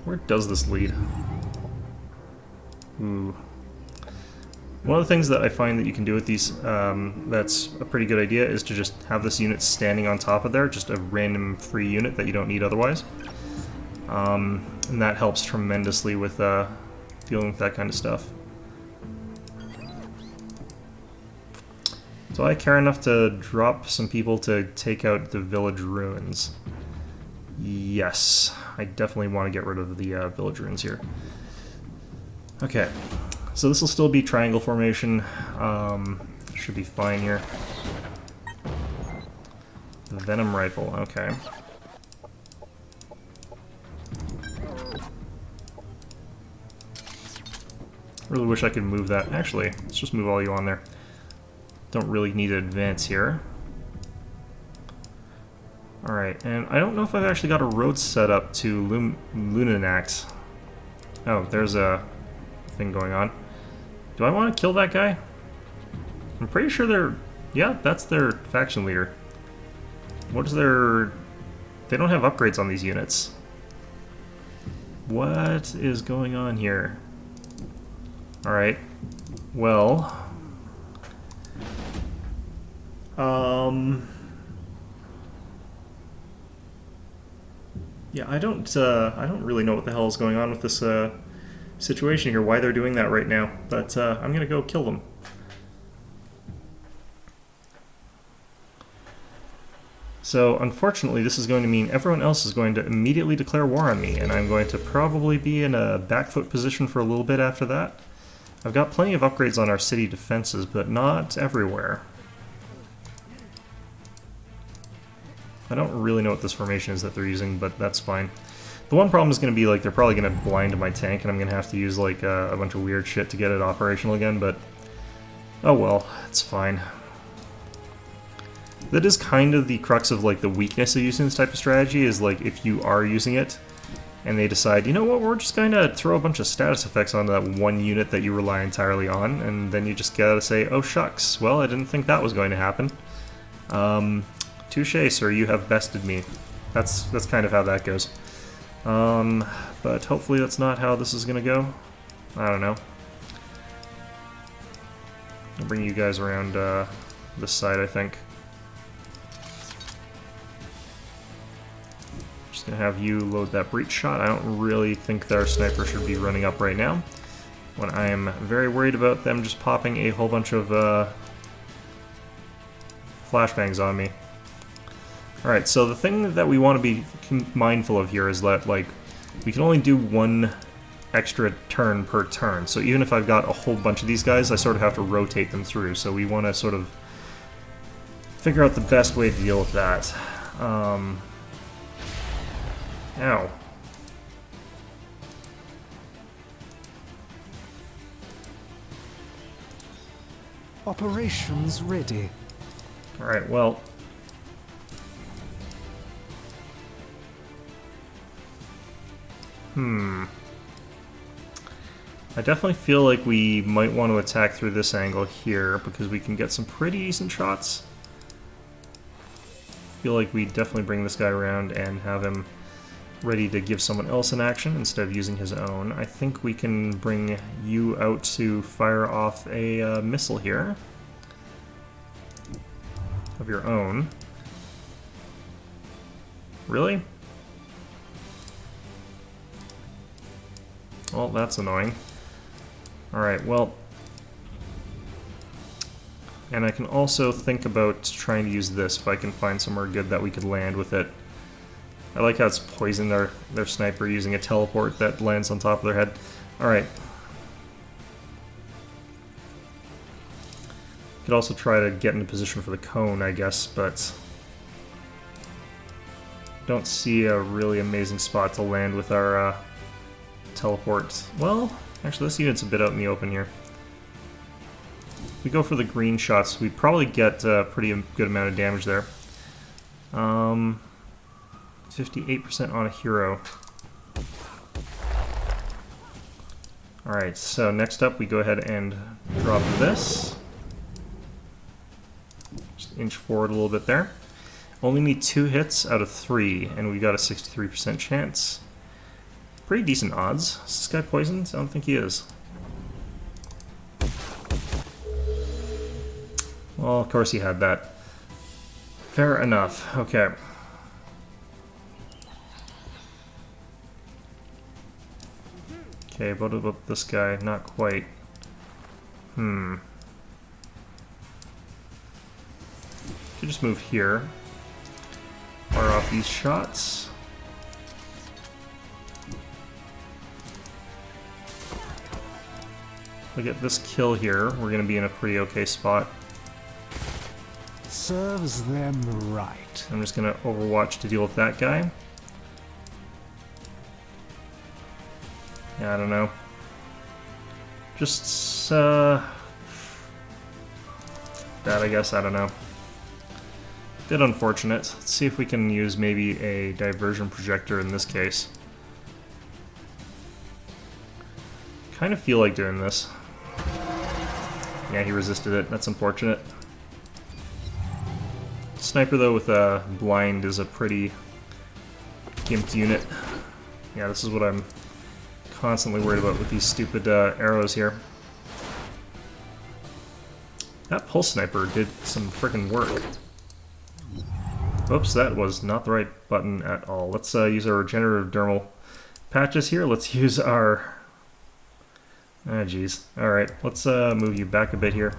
Where does this lead? Ooh. One of the things that I find that you can do with these, that's a pretty good idea, is to just have this unit standing on top of there, just a random free unit that you don't need otherwise. And that helps tremendously with dealing with that kind of stuff. Do I care enough to drop some people to take out the village ruins? Yes, I definitely want to get rid of the village ruins here. Okay, so this will still be triangle formation. Should be fine here. The Venom Rifle, okay. Really wish I could move that. Actually, let's just move all you on there. Don't really need to advance here. Alright, and I don't know if I've actually got a road set up to Lunanax. Oh, there's a thing going on. Do I want to kill that guy? I'm pretty sure they're... Yeah, that's their faction leader. What is their... They don't have upgrades on these units. What is going on here? Alright. Well... Yeah, I don't really know what the hell is going on with this situation here, why they're doing that right now, but I'm gonna go kill them. So, unfortunately, this is going to mean everyone else is going to immediately declare war on me, and I'm going to probably be in a back foot position for a little bit after that. I've got plenty of upgrades on our city defenses, but not everywhere. I don't really know what this formation is that they're using, but that's fine. The one problem is going to be, like, they're probably going to blind my tank, and I'm going to have to use, like, a bunch of weird shit to get it operational again, but... Oh well, it's fine. That is kind of the crux of, like, the weakness of using this type of strategy, is, like, if you are using it, and they decide, you know what, we're just going to throw a bunch of status effects on that one unit that you rely entirely on, and then you just gotta say, oh shucks, well, I didn't think that was going to happen. Touche, sir, you have bested me. That's kind of how that goes. But hopefully that's not how this is gonna go. I don't know. I'll bring you guys around this side, I think. Just gonna have you load that breach shot. I don't really think that our sniper should be running up right now, when I am very worried about them just popping a whole bunch of flashbangs on me. Alright, so the thing that we want to be mindful of here is that, like, we can only do one extra turn per turn. So even if I've got a whole bunch of these guys, I sort of have to rotate them through. So we want to sort of figure out the best way to deal with that. Ow. Operations ready. Alright, well... I definitely feel like we might want to attack through this angle here, because we can get some pretty decent shots. I feel like we definitely bring this guy around and have him ready to give someone else an action instead of using his own. I think we can bring you out to fire off a missile here of your own. Really? Well, that's annoying. Alright, well... And I can also think about trying to use this if I can find somewhere good that we could land with it. I like how it's poisoned their sniper using a teleport that lands on top of their head. Alright. Could also try to get into position for the cone, I guess, but... don't see a really amazing spot to land with our teleport. Well, actually this unit's a bit out in the open here. If we go for the green shots, we probably get a pretty good amount of damage there. 58% on a hero. Alright, so next up we go ahead and drop this. Just inch forward a little bit there. Only need 2 hits out of 3, and we got a 63% chance. Pretty decent odds. Is this guy poisoned? I don't think he is. Well, of course he had that. Fair enough. Okay. Okay, what about this guy? Not quite. Could just move here. Fire off these shots. We get this kill here, we're going to be in a pretty okay spot. Serves them right. I'm just going to overwatch to deal with that guy. Yeah, I don't know. Just, that, I guess, I don't know. Bit unfortunate. Let's see if we can use maybe a diversion projector in this case. Kind of feel like doing this. Yeah, he resisted it. That's unfortunate. Sniper, though, with a blind is a pretty gimped unit. Yeah, this is what I'm constantly worried about with these stupid arrows here. That pulse sniper did some frickin' work. Oops, that was not the right button at all. Let's use our regenerative dermal patches here. Let's use our... ah, jeez. Alright, let's move you back a bit here.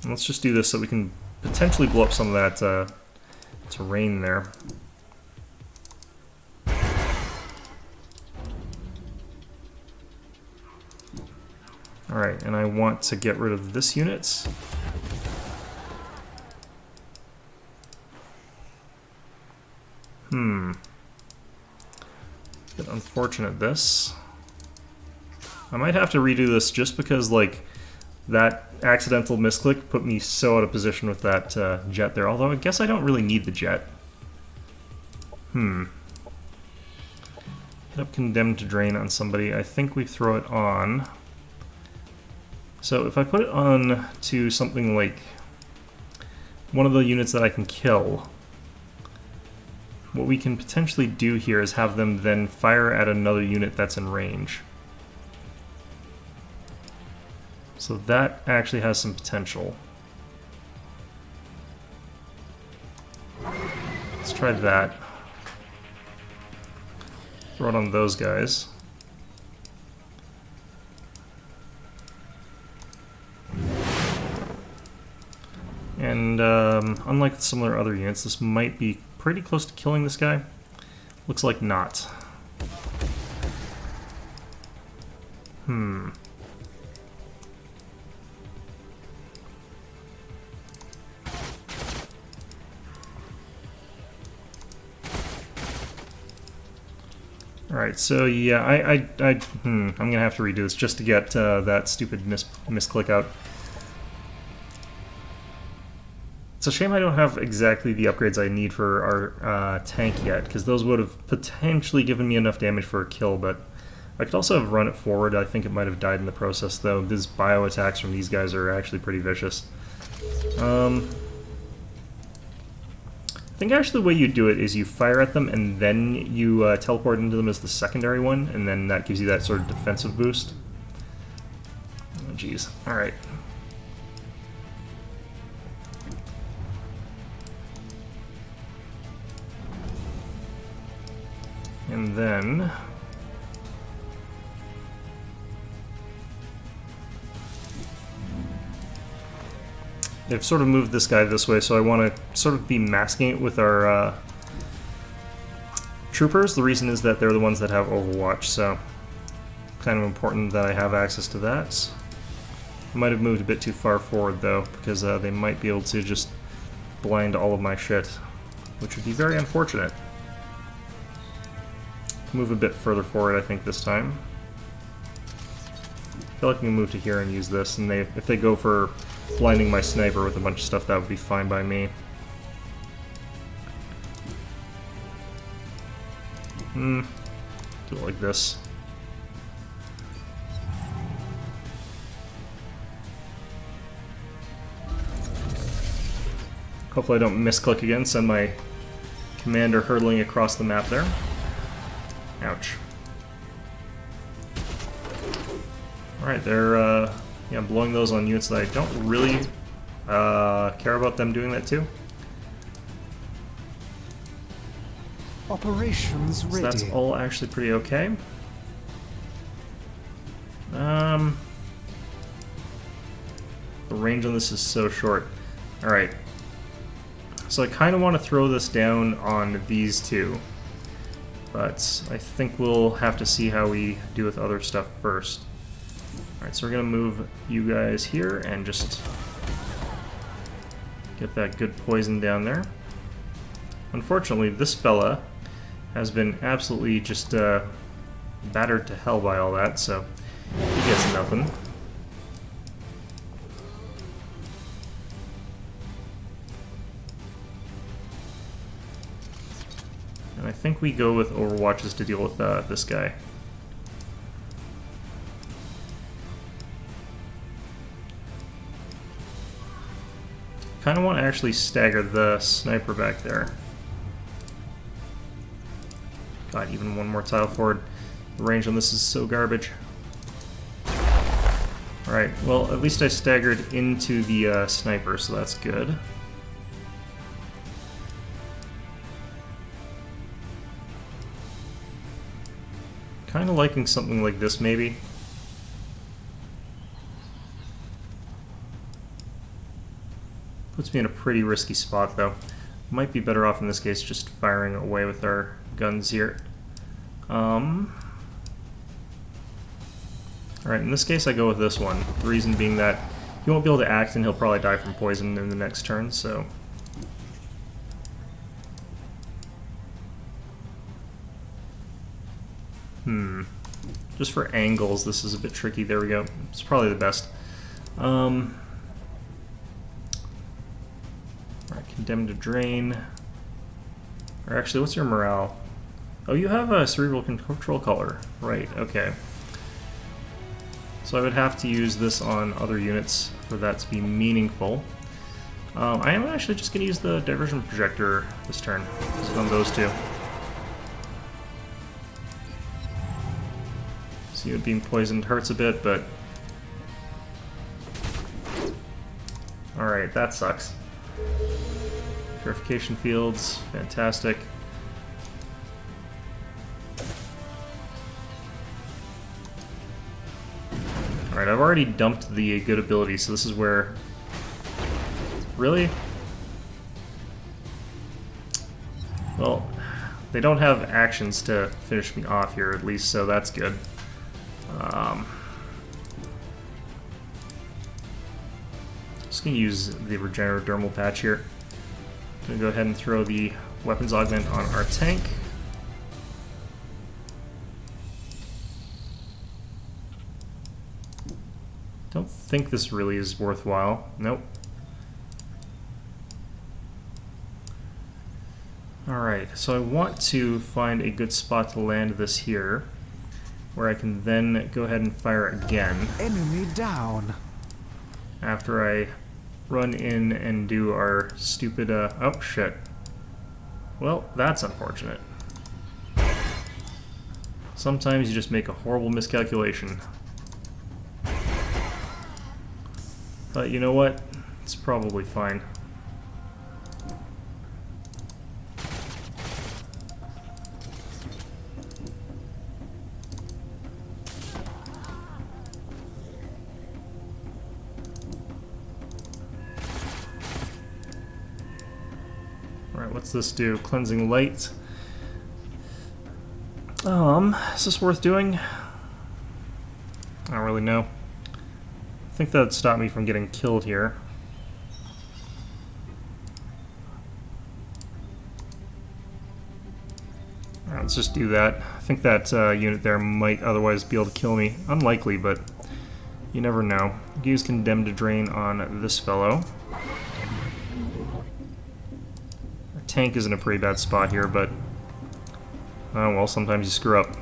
And let's just do this so we can potentially blow up some of that terrain there. Alright, and I want to get rid of this unit. Bit unfortunate, this. I might have to redo this just because, like, that accidental misclick put me so out of position with that jet there, although I guess I don't really need the jet. Hit up Condemned to Drain on somebody. I think we throw it on So if I put it on to something like one of the units that I can kill, what we can potentially do here is have them then fire at another unit that's in range. So that actually has some potential. Let's try that. Throw it on those guys. And unlike similar other units, this might be pretty close to killing this guy. Looks like not. Alright, so yeah, I'm gonna have to redo this just to get that stupid misclick out. It's a shame I don't have exactly the upgrades I need for our tank yet, because those would have potentially given me enough damage for a kill, but I could also have run it forward. I think it might have died in the process, though. These bio attacks from these guys are actually pretty vicious. I think actually the way you do it is you fire at them and then you teleport into them as the secondary one, and then that gives you that sort of defensive boost. Oh, jeez. Alright. And then they've sort of moved this guy this way, so I want to sort of be masking it with our troopers. The reason is that they're the ones that have Overwatch, so kind of important that I have access to that. I might have moved a bit too far forward, though, because they might be able to just blind all of my shit, which would be very unfortunate. Move a bit further forward, I think, this time. I feel like I can move to here and use this, and if they go for blinding my sniper with a bunch of stuff, that would be fine by me. Do it like this. Hopefully I don't misclick again, send my commander hurtling across the map there. Ouch. Alright, they're yeah, blowing those on units that I don't really care about them doing that too. Operations ready. So that's all actually pretty okay. The range on this is so short. Alright. So I kind of want to throw this down on these two. But I think we'll have to see how we do with other stuff first. Alright, so we're going to move you guys here and just get that good poison down there. Unfortunately, this fella has been absolutely just battered to hell by all that, so he gets nothing. And I think we go with Overwatches to deal with this guy. Kind of want to actually stagger the sniper back there. God, even one more tile forward. The range on this is so garbage. Alright, well, at least I staggered into the sniper, so that's good. Kind of liking something like this, maybe. Puts me in a pretty risky spot, though. Might be better off in this case just firing away with our guns here. Alright, in this case I go with this one. The reason being that he won't be able to act and he'll probably die from poison in the next turn, so... Just for angles, this is a bit tricky. There we go. It's probably the best. Alright, condemned to drain. Or actually, what's your morale? Oh, you have a cerebral control color. Right, okay. So I would have to use this on other units for that to be meaningful. I am actually just going to use the diversion projector this turn. Just on those two. See, it being poisoned hurts a bit, but... Alright, that sucks. Purification fields, fantastic. Alright, I've already dumped the good ability, so this is where... Really? Well, they don't have actions to finish me off here, at least, so that's good. Just gonna use the regenerative dermal patch here. Gonna go ahead and throw the weapons augment on our tank. Don't think this really is worthwhile. Nope. Alright, so I want to find a good spot to land this here, where I can then go ahead and fire again. Enemy down. After I run in and do our stupid, oh shit. Well, that's unfortunate. Sometimes you just make a horrible miscalculation. But you know what? It's probably fine. Alright, what's this do? Cleansing light. Is this worth doing? I don't really know. I think that would stop me from getting killed here. Alright, let's just do that. I think that unit there might otherwise be able to kill me. Unlikely, but you never know. Use Condemned to Drain on this fellow. Our tank is in a pretty bad spot here, but oh well, sometimes you screw up.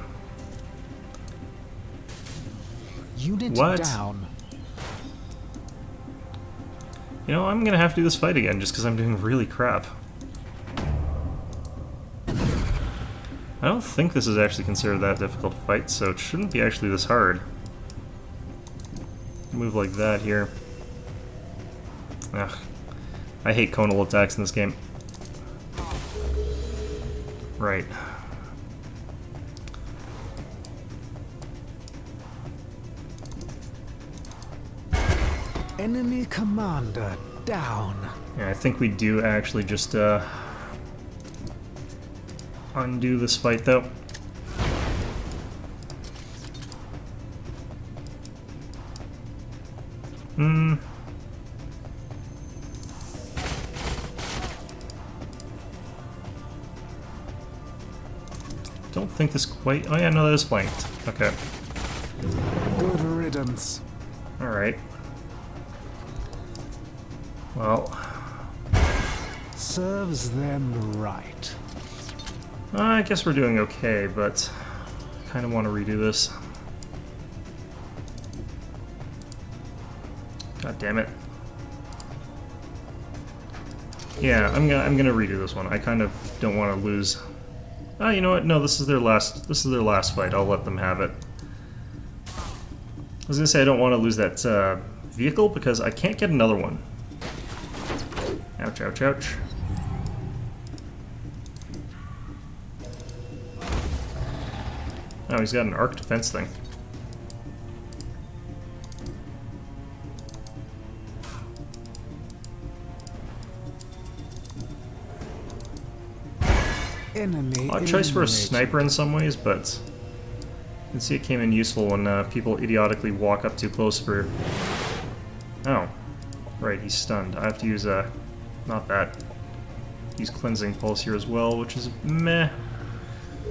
Unit What? down. You know, I'm gonna have to do this fight again just because I'm doing really crap. I don't think this is actually considered that difficult to fight, so it shouldn't be actually this hard. Move like that here. Ugh. I hate conal attacks in this game. Right. Enemy commander down. Yeah, I think we do actually just undo this fight though. Don't think this quite... Oh yeah, no, that is flanked. Okay. Good riddance. Alright. Well... Serves them right. I guess we're doing okay, but I kind of want to redo this. God damn it. Yeah, I'm gonna redo this one. I kind of don't want to lose. Oh, you know what? No, this is their last fight. I'll let them have it. I was gonna say I don't want to lose that vehicle because I can't get another one. Ouch! Ouch! Ouch! Oh, he's got an arc defense thing. Enemy Odd choice for a eliminated. sniper in some ways, but you can see it came in useful when people idiotically walk up too close for... Oh. Right, he's stunned. I have to use not that. Use Cleansing Pulse here as well, which is meh.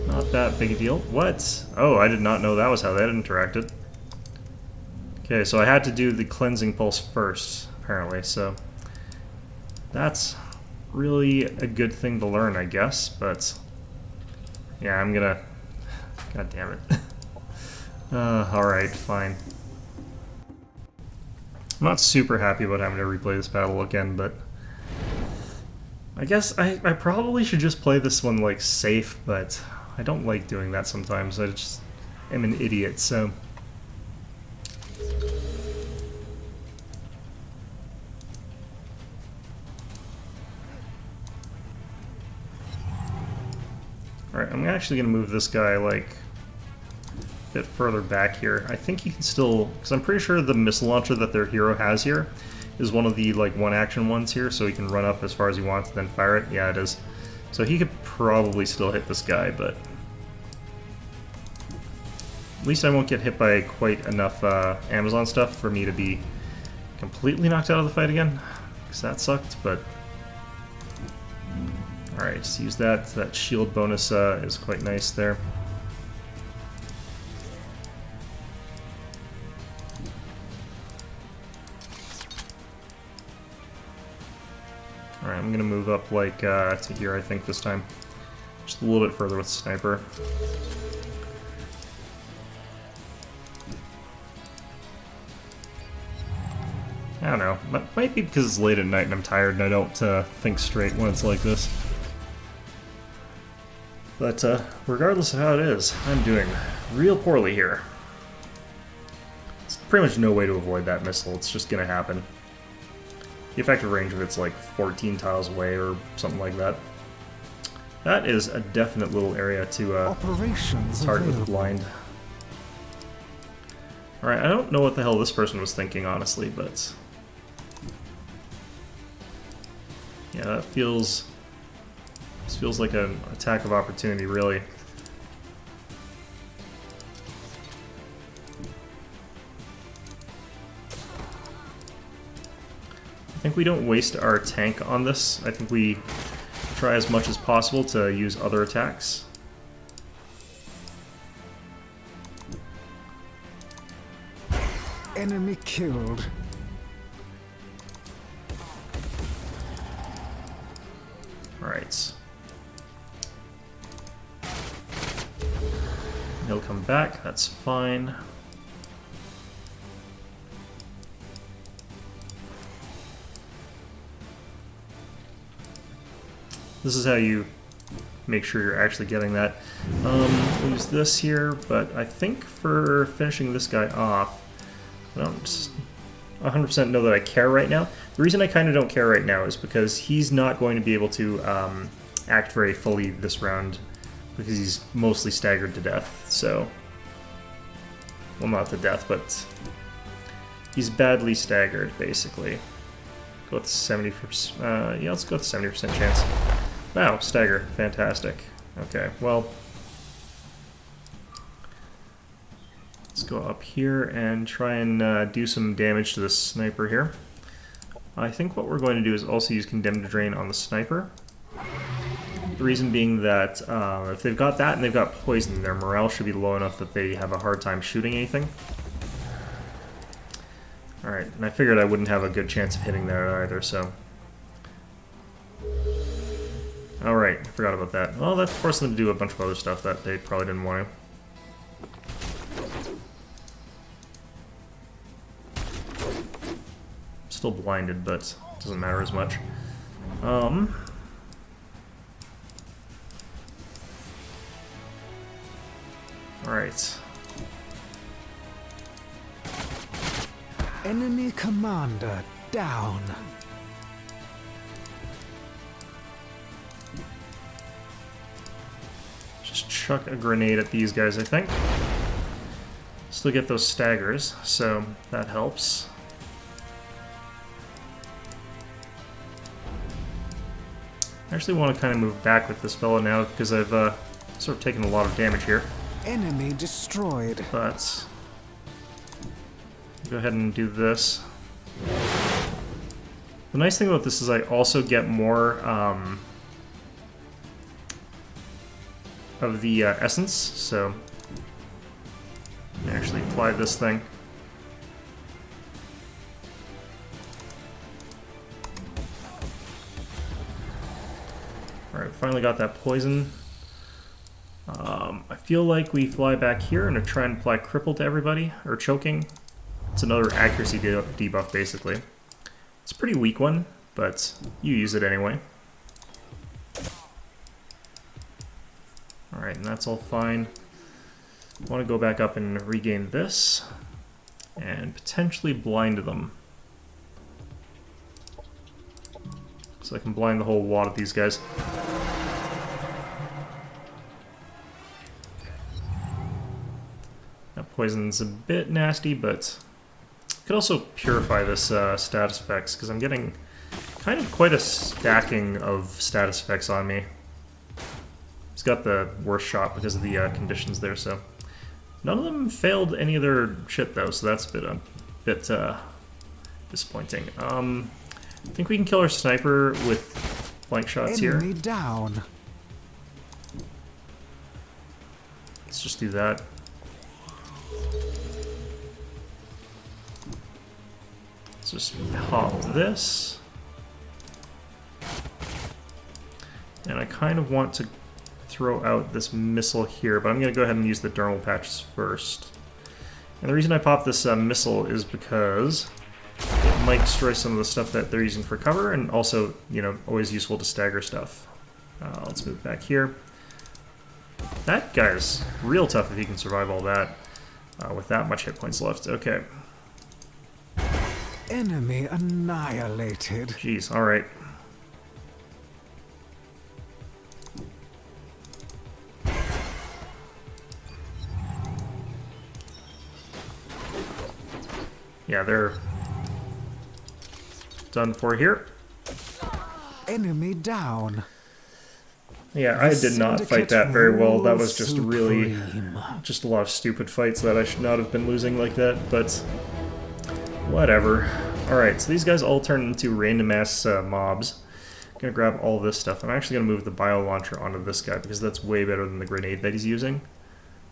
Not that big a deal. What? Oh, I did not know that was how that interacted. Okay, so I had to do the Cleansing Pulse first, apparently, so... That's really a good thing to learn, I guess, but... Yeah, I'm gonna... God damn it. Alright, fine. I'm not super happy about having to replay this battle again, but I guess I probably should just play this one like safe, but I don't like doing that sometimes. I just am an idiot, so. Alright, I'm actually going to move this guy like a bit further back here. I think he can still, because I'm pretty sure the missile launcher that their hero has here is one of the like one action ones here, so he can run up as far as he wants and then fire it. Yeah, it is. So he could probably still hit this guy, but at least I won't get hit by quite enough Amazon stuff for me to be completely knocked out of the fight again, because that sucked, but alright, just use that. That shield bonus is quite nice there. Alright, I'm going to move up like to here, I think, this time. Just a little bit further with Sniper. I don't know. Might be because it's late at night and I'm tired and I don't think straight when it's like this. But regardless of how it is, I'm doing real poorly here. There's pretty much no way to avoid that missile. It's just going to happen. The effective range of it's like 14 tiles away or something like that. That is a definite little area to target with blind. Alright, I don't know what the hell this person was thinking, honestly, but yeah, that feels... This feels like an attack of opportunity, really. I think we don't waste our tank on this. I think we try as much as possible to use other attacks. Enemy killed. Alright. He'll come back, that's fine. This is how you make sure you're actually getting that. We'll use this here, but I think for finishing this guy off, I don't 100% know that I care right now. The reason I kind of don't care right now is because he's not going to be able to act very fully this round because he's mostly staggered to death, so... Well, not to death, but he's badly staggered, basically. Go with 70%, yeah, let's go with 70% chance. Wow, stagger, fantastic. Okay, well... Let's go up here and try and do some damage to the sniper here. I think what we're going to do is also use Condemned Drain on the sniper. The reason being that if they've got that and they've got poison, their morale should be low enough that they have a hard time shooting anything. Alright, and I figured I wouldn't have a good chance of hitting that either, so... Alright, I forgot about that. Well, that forced them to do a bunch of other stuff that they probably didn't want to. Still blinded, but it doesn't matter as much. Alright. Enemy commander down. Just chuck a grenade at these guys, I think. Still get those staggers, so that helps. I actually want to kind of move back with this fella now because I've sort of taken a lot of damage here. Enemy destroyed. But go ahead and do this. The nice thing about this is I also get more of the essence, so I can actually apply this thing. Alright, finally got that poison. I feel like we fly back here and try and apply cripple to everybody, or choking. It's another accuracy debuff, basically. It's a pretty weak one, but you use it anyway. Alright, and that's all fine. I want to go back up and regain this, and potentially blind them. So I can blind the whole wad of these guys. That poison's a bit nasty, but I could also purify this status effects, because I'm getting kind of quite a stacking of status effects on me. He's got the worst shot because of the conditions there, so... None of them failed any of their shit, though, so that's a bit disappointing. I think we can kill our sniper with flank shots here. Enemy down. Let's just do that. Let's just pop this. And I kind of want to throw out this missile here, but I'm going to go ahead and use the dermal patches first. And the reason I pop this missile is because it might destroy some of the stuff that they're using for cover, and also, you know, always useful to stagger stuff. Let's move back here. That guy's real tough if he can survive all that with that much hit points left. Okay. Enemy annihilated. Jeez, alright. Yeah, they're done for here. Enemy down. Yeah, I did not fight that very well. That was just really supreme. just a lot of stupid fights that I should not have been losing like that, but whatever. Alright, so these guys all turn into random ass mobs. I'm gonna grab all this stuff. I'm actually gonna move the bio launcher onto this guy because that's way better than the grenade that he's using.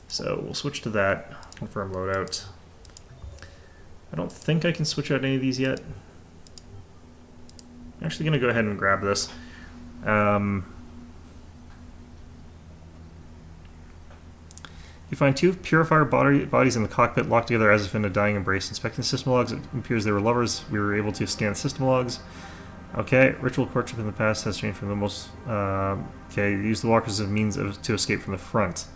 So we'll switch to that. Confirm loadout. I don't think I can switch out any of these yet. I'm actually going to go ahead and grab this. You find two purifier bodies in the cockpit locked together as if in a dying embrace. Inspecting the system logs, it appears they were lovers. We were able to scan the system logs. Okay, ritual courtship in the past has changed from the most... okay, use the walkers as a means to escape from the front.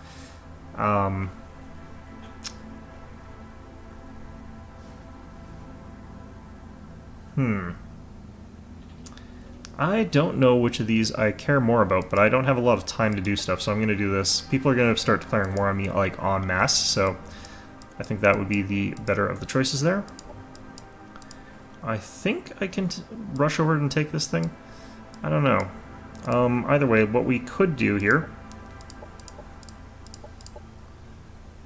I don't know which of these I care more about, but I don't have a lot of time to do stuff, so I'm going to do this. People are going to start declaring war on me, like, en masse, so I think that would be the better of the choices there. I think I can rush over and take this thing. I don't know. Either way, what we could do here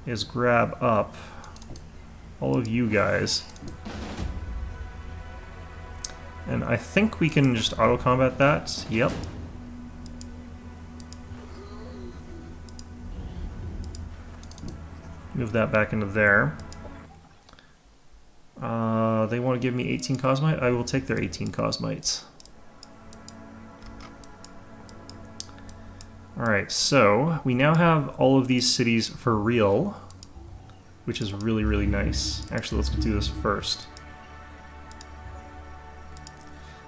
is grab up all of you guys. And I think we can just auto-combat that. Yep. Move that back into there. They want to give me 18 Cosmite? I will take their 18 Cosmites. Alright, so we now have all of these cities for real, which is really, really nice. Actually, let's do this first.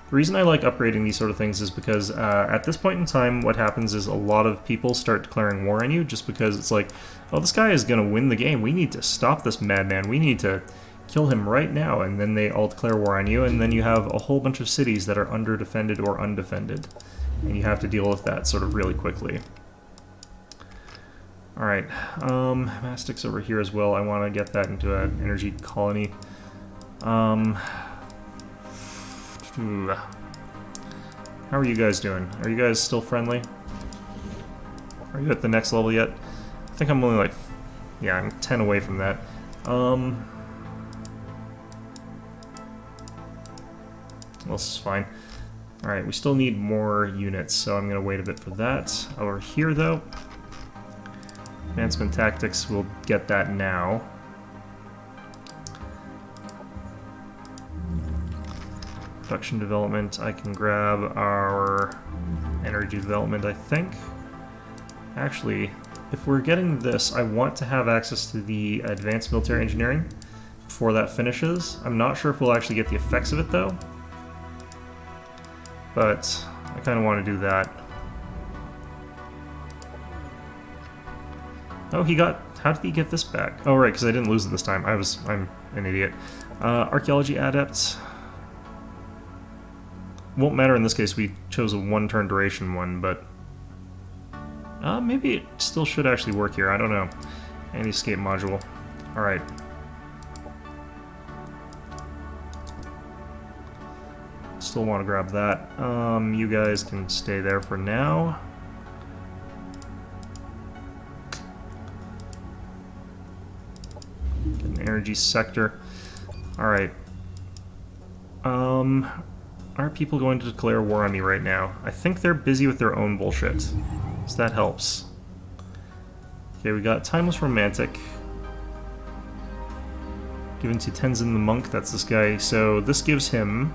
The reason I like upgrading these sort of things is because at this point in time, what happens is a lot of people start declaring war on you just because it's like, oh, this guy is going to win the game. We need to stop this madman. We need to kill him right now. And then they all declare war on you, and then you have a whole bunch of cities that are under-defended or undefended. And you have to deal with that sort of really quickly. Alright, Mastic's over here as well. I want to get that into an energy colony. How are you guys doing? Are you guys still friendly? Are you at the next level yet? I think I'm only like... yeah, I'm 10 away from that. This is fine. Alright, we still need more units, so I'm going to wait a bit for that. Over here, though, advancement tactics, we'll get that now. Production development, I can grab our energy development, I think. Actually, if we're getting this, I want to have access to the advanced military engineering, before that finishes. I'm not sure if we'll actually get the effects of it though, but I kind of want to do that. Oh, he got... How did he get this back? Oh, right, because I didn't lose it this time. I'm an idiot. Archaeology Adept. Won't matter in this case, we chose a one-turn duration one, but... maybe it still should actually work here, I don't know. Anti-escape module. Alright. Still want to grab that. You guys can stay there for now. Get an energy sector. Alright. Are people going to declare war on me right now? I think they're busy with their own bullshit. So that helps. Okay, we got Timeless Romantic. Given to Tenzin the Monk, that's this guy. So this gives him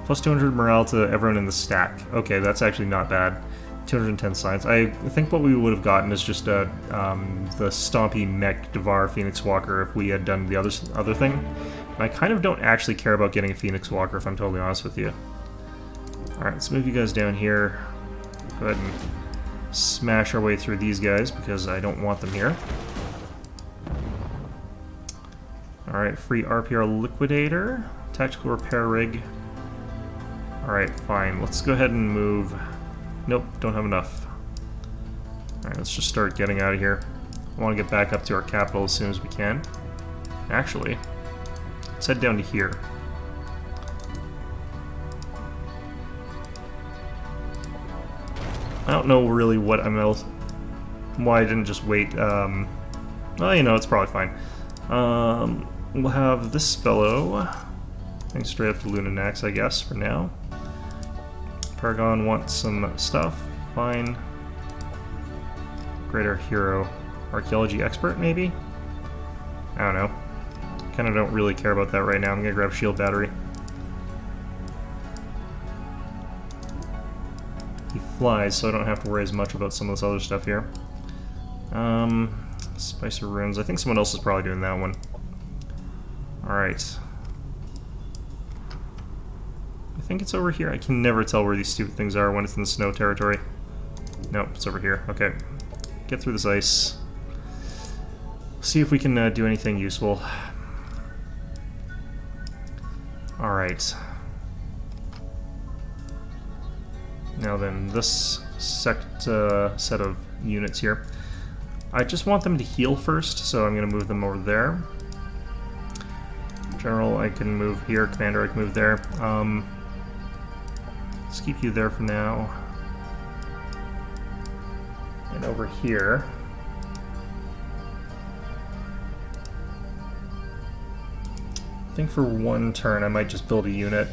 plus 200 morale to everyone in the stack. Okay, that's actually not bad. 210 science. I think what we would have gotten is just the Stompy Mech Devar Phoenix Walker if we had done the other thing. And I kind of don't actually care about getting a Phoenix Walker, if I'm totally honest with you. Alright, let's move you guys down here. Go ahead and smash our way through these guys, because I don't want them here. Alright, free RPR Liquidator. Tactical Repair Rig. Alright, fine. Let's go ahead and move... Nope, don't have enough. Alright, let's just start getting out of here. I want to get back up to our capital as soon as we can. Actually, let's head down to here. I don't know really what I'm else... why I didn't just wait. Well, you know, it's probably fine. We'll have this fellow going straight up to Lunanax, I guess, for now. Paragon wants some stuff. Fine. Greater Hero. Archaeology Expert, maybe? I don't know. Kinda don't really care about that right now. I'm gonna grab Shield Battery. He flies, so I don't have to worry as much about some of this other stuff here. Spicer Runes. I think someone else is probably doing that one. Alright. I think it's over here. I can never tell where these stupid things are when it's in the snow territory. Nope, it's over here. Okay. Get through this ice. See if we can do anything useful. Alright. Now then, this set of units here. I just want them to heal first, so I'm going to move them over there. General, I can move here. Commander, I can move there. Let's keep you there for now. And over here... I think for one turn I might just build a unit.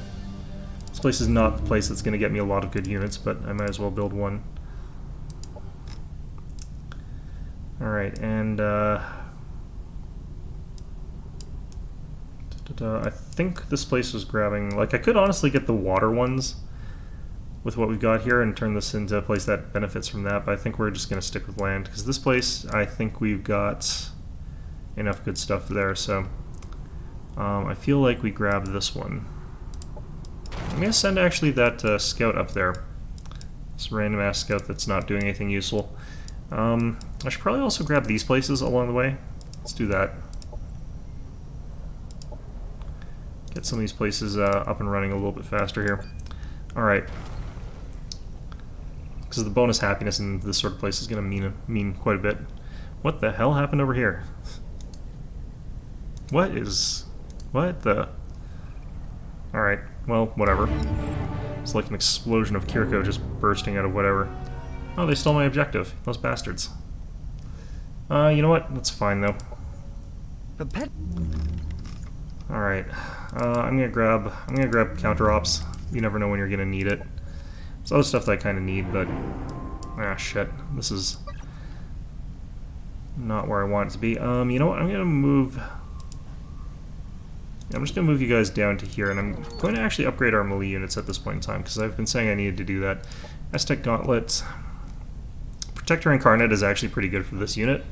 This place is not the place that's going to get me a lot of good units, but I might as well build one. Alright, and I think this place was grabbing... Like, I could honestly get the water ones with what we've got here and turn this into a place that benefits from that, but I think we're just going to stick with land, because this place, I think we've got enough good stuff there, so I feel like we grab this one. I'm going to send actually that scout up there. This random ass scout that's not doing anything useful. I should probably also grab these places along the way. Let's do that. Get some of these places up and running a little bit faster here. Alright. Because the bonus happiness in this sort of place is going to mean quite a bit. What the hell happened over here? What the... Alright, well, whatever. It's like an explosion of Kiriko just bursting out of whatever. Oh, they stole my objective. Those bastards. You know what? That's fine, though. Alright. I'm gonna grab counter ops. You never know when you're gonna need it. There's other stuff that I kinda need, but... Ah, shit. This is... not where I want it to be. You know what? I'm gonna move... I'm just going to move you guys down to here, and I'm going to actually upgrade our melee units at this point in time, because I've been saying I needed to do that. Aztec Gauntlet. Protector Incarnate is actually pretty good for this unit.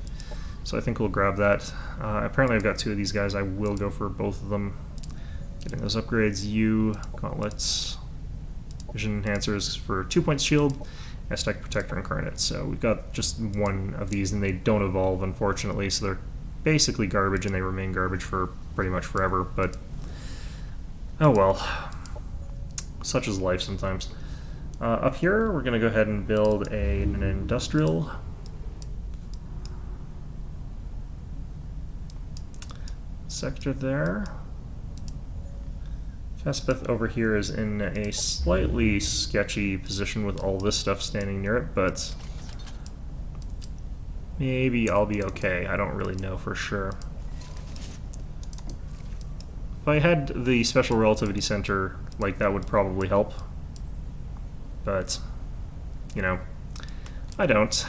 So I think we'll grab that. Apparently I've got 2 of these guys. I will go for both of them. Getting those upgrades. You, gauntlets, vision enhancers for 2 points shield, Aztec Protector Incarnate. So we've got just 1 of these, and they don't evolve, unfortunately, so they're basically garbage, and they remain garbage for pretty much forever, but oh well. Such is life sometimes. Up here, we're going to go ahead and build an industrial sector there. Caspeth over here is in a slightly sketchy position with all this stuff standing near it, but maybe I'll be okay. I don't really know for sure. If I had the Special Relativity Center, like, that would probably help. But, you know, I don't.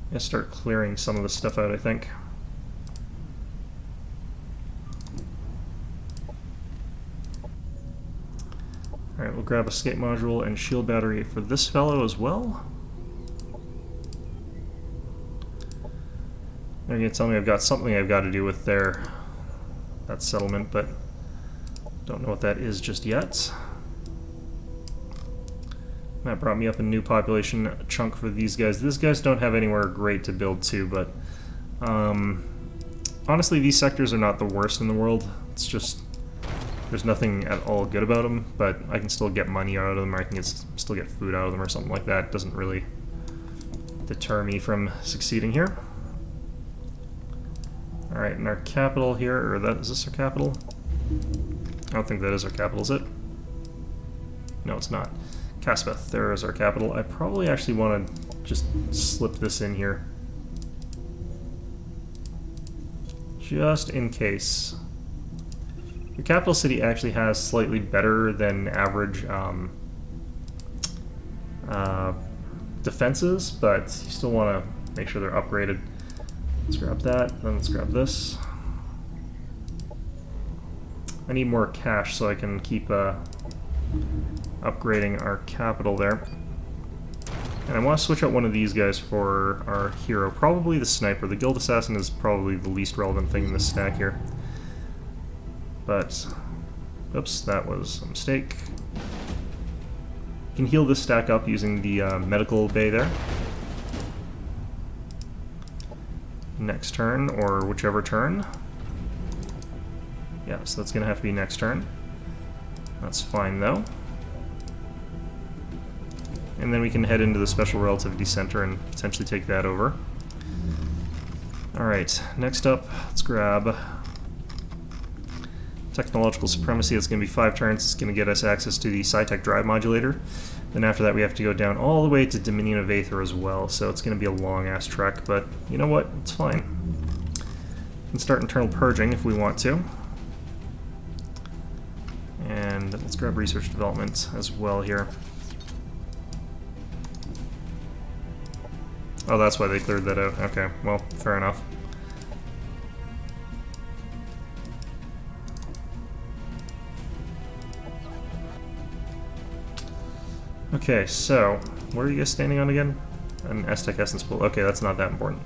I'm gonna start clearing some of this stuff out, I think. Alright, we'll grab escape module and shield battery for this fellow as well. They're going to tell me I've got something I've got to do with that settlement, but don't know what that is just yet. That brought me up a new population chunk for these guys. These guys don't have anywhere great to build to, but honestly, these sectors are not the worst in the world. It's just there's nothing at all good about them, but I can still get money out of them, or I can still get food out of them, or something like that. It doesn't really deter me from succeeding here. Alright, and our capital here, or is this our capital? I don't think that is our capital, is it? No, it's not. Caspeth, there is our capital. I probably actually want to just slip this in here. Just in case. Your capital city actually has slightly better than average defenses, but you still want to make sure they're upgraded. Let's grab that, then let's grab this. I need more cash so I can keep upgrading our capital there. And I want to switch out one of these guys for our hero, probably the sniper. The guild assassin is probably the least relevant thing in this stack here. But, oops, that was a mistake. You can heal this stack up using the medical bay there. Next turn, or whichever turn. Yeah, so that's going to have to be next turn. That's fine, though. And then we can head into the Special Relativity Center and potentially take that over. Alright, next up, let's grab Technological Supremacy. That's going to be 5 turns. It's going to get us access to the Sci-Tech Drive Modulator. Then after that we have to go down all the way to Dominion of Aether as well, so it's going to be a long-ass trek, but you know what? It's fine. We can start internal purging if we want to. And let's grab Research Development as well here. Oh, that's why they cleared that out. Okay, well, fair enough. Okay, so, where are you guys standing on again? An Aztec Essence Pool. Okay, that's not that important.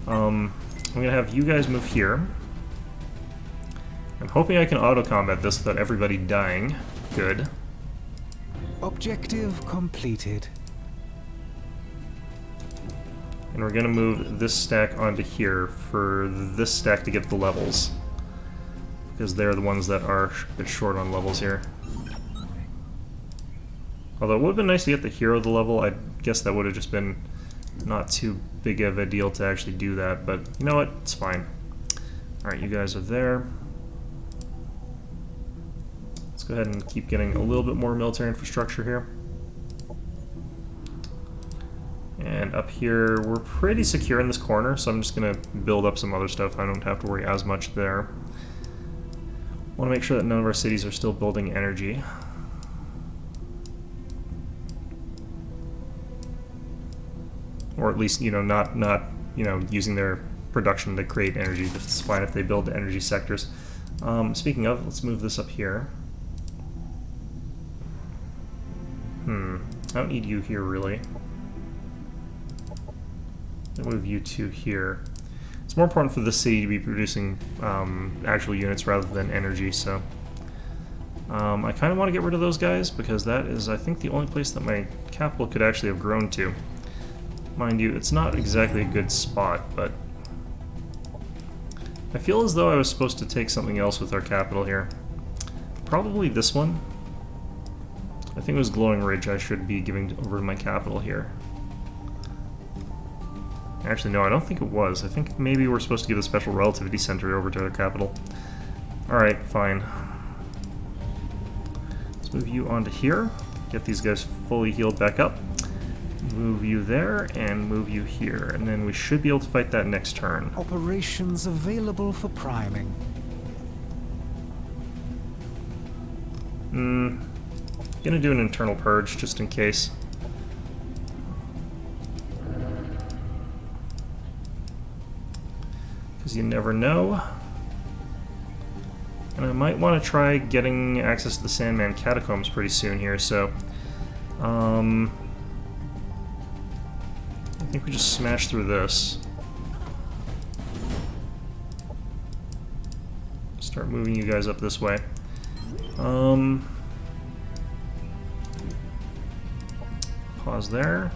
I'm going to have you guys move here. I'm hoping I can auto-combat this without everybody dying. Good. Objective completed. And we're going to move this stack onto here for this stack to get the levels. Because they're the ones that are a bit short on levels here. Although it would have been nice to get the hero the level. I guess that would have just been not too big of a deal to actually do that, but you know what? It's fine. Alright, you guys are there. Let's go ahead and keep getting a little bit more military infrastructure here. And up here, we're pretty secure in this corner, so I'm just going to build up some other stuff. I don't have to worry as much there. Want to make sure that none of our cities are still building energy. Or at least, you know, not you know, using their production to create energy. It's fine if they build energy sectors. Speaking of, let's move this up here. I don't need you here, really. I'll move you two here. It's more important for the city to be producing actual units rather than energy, so... I kind of want to get rid of those guys, because that is, I think, the only place that my capital could actually have grown to. Mind you, it's not exactly a good spot, but... I feel as though I was supposed to take something else with our capital here. Probably this one. I think it was Glowing Ridge I should be giving over to my capital here. Actually, no, I don't think it was. I think maybe we're supposed to give the Special Relativity Center over to our capital. Alright, fine. Let's move you onto here. Get these guys fully healed back up. Move you there, and move you here. And then we should be able to fight that next turn. Operations available for priming. Gonna do an internal purge, just in case. Because you never know. And I might want to try getting access to the Sandman Catacombs pretty soon here, so... I think we just smash through this. Start moving you guys up this way. Pause there.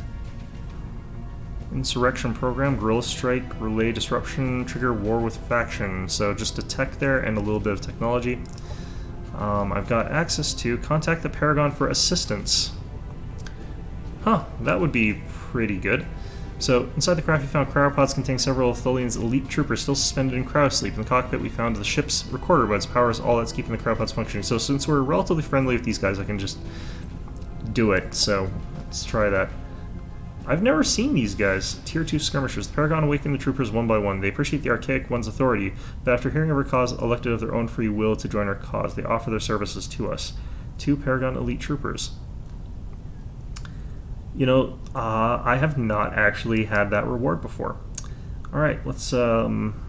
Insurrection program, guerrilla strike, relay disruption, trigger war with faction. So just a tech there and a little bit of technology. I've got access to contact the Paragon for assistance. Huh, that would be pretty good. So, inside the craft we found cryopods containing several of Tholian's elite troopers still suspended in cryosleep. In the cockpit we found the ship's recorder buds. Power is all that's keeping the cryopods functioning. So since we're relatively friendly with these guys, I can just do it. So, let's try that. I've never seen these guys. Tier 2 skirmishers. The Paragon awakened the troopers one by one. They appreciate the archaic one's authority, but after hearing of our cause, elected of their own free will to join our cause. They offer their services to us. 2 Paragon elite troopers. You know, I have not actually had that reward before. Alright, let's, Alright,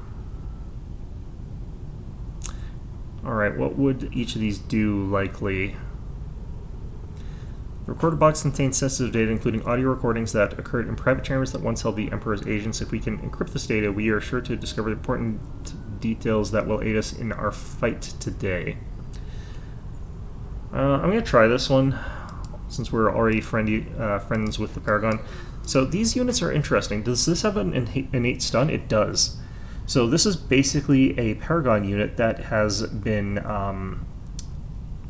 what would each of these do, likely? The recorder box contains sensitive data, including audio recordings that occurred in private chambers that once held the Emperor's agents. If we can encrypt this data, we are sure to discover important details that will aid us in our fight today. I'm going to try this one, since we're already friends with the Paragon. So these units are interesting. Does this have an innate stun? It does. So this is basically a Paragon unit that has been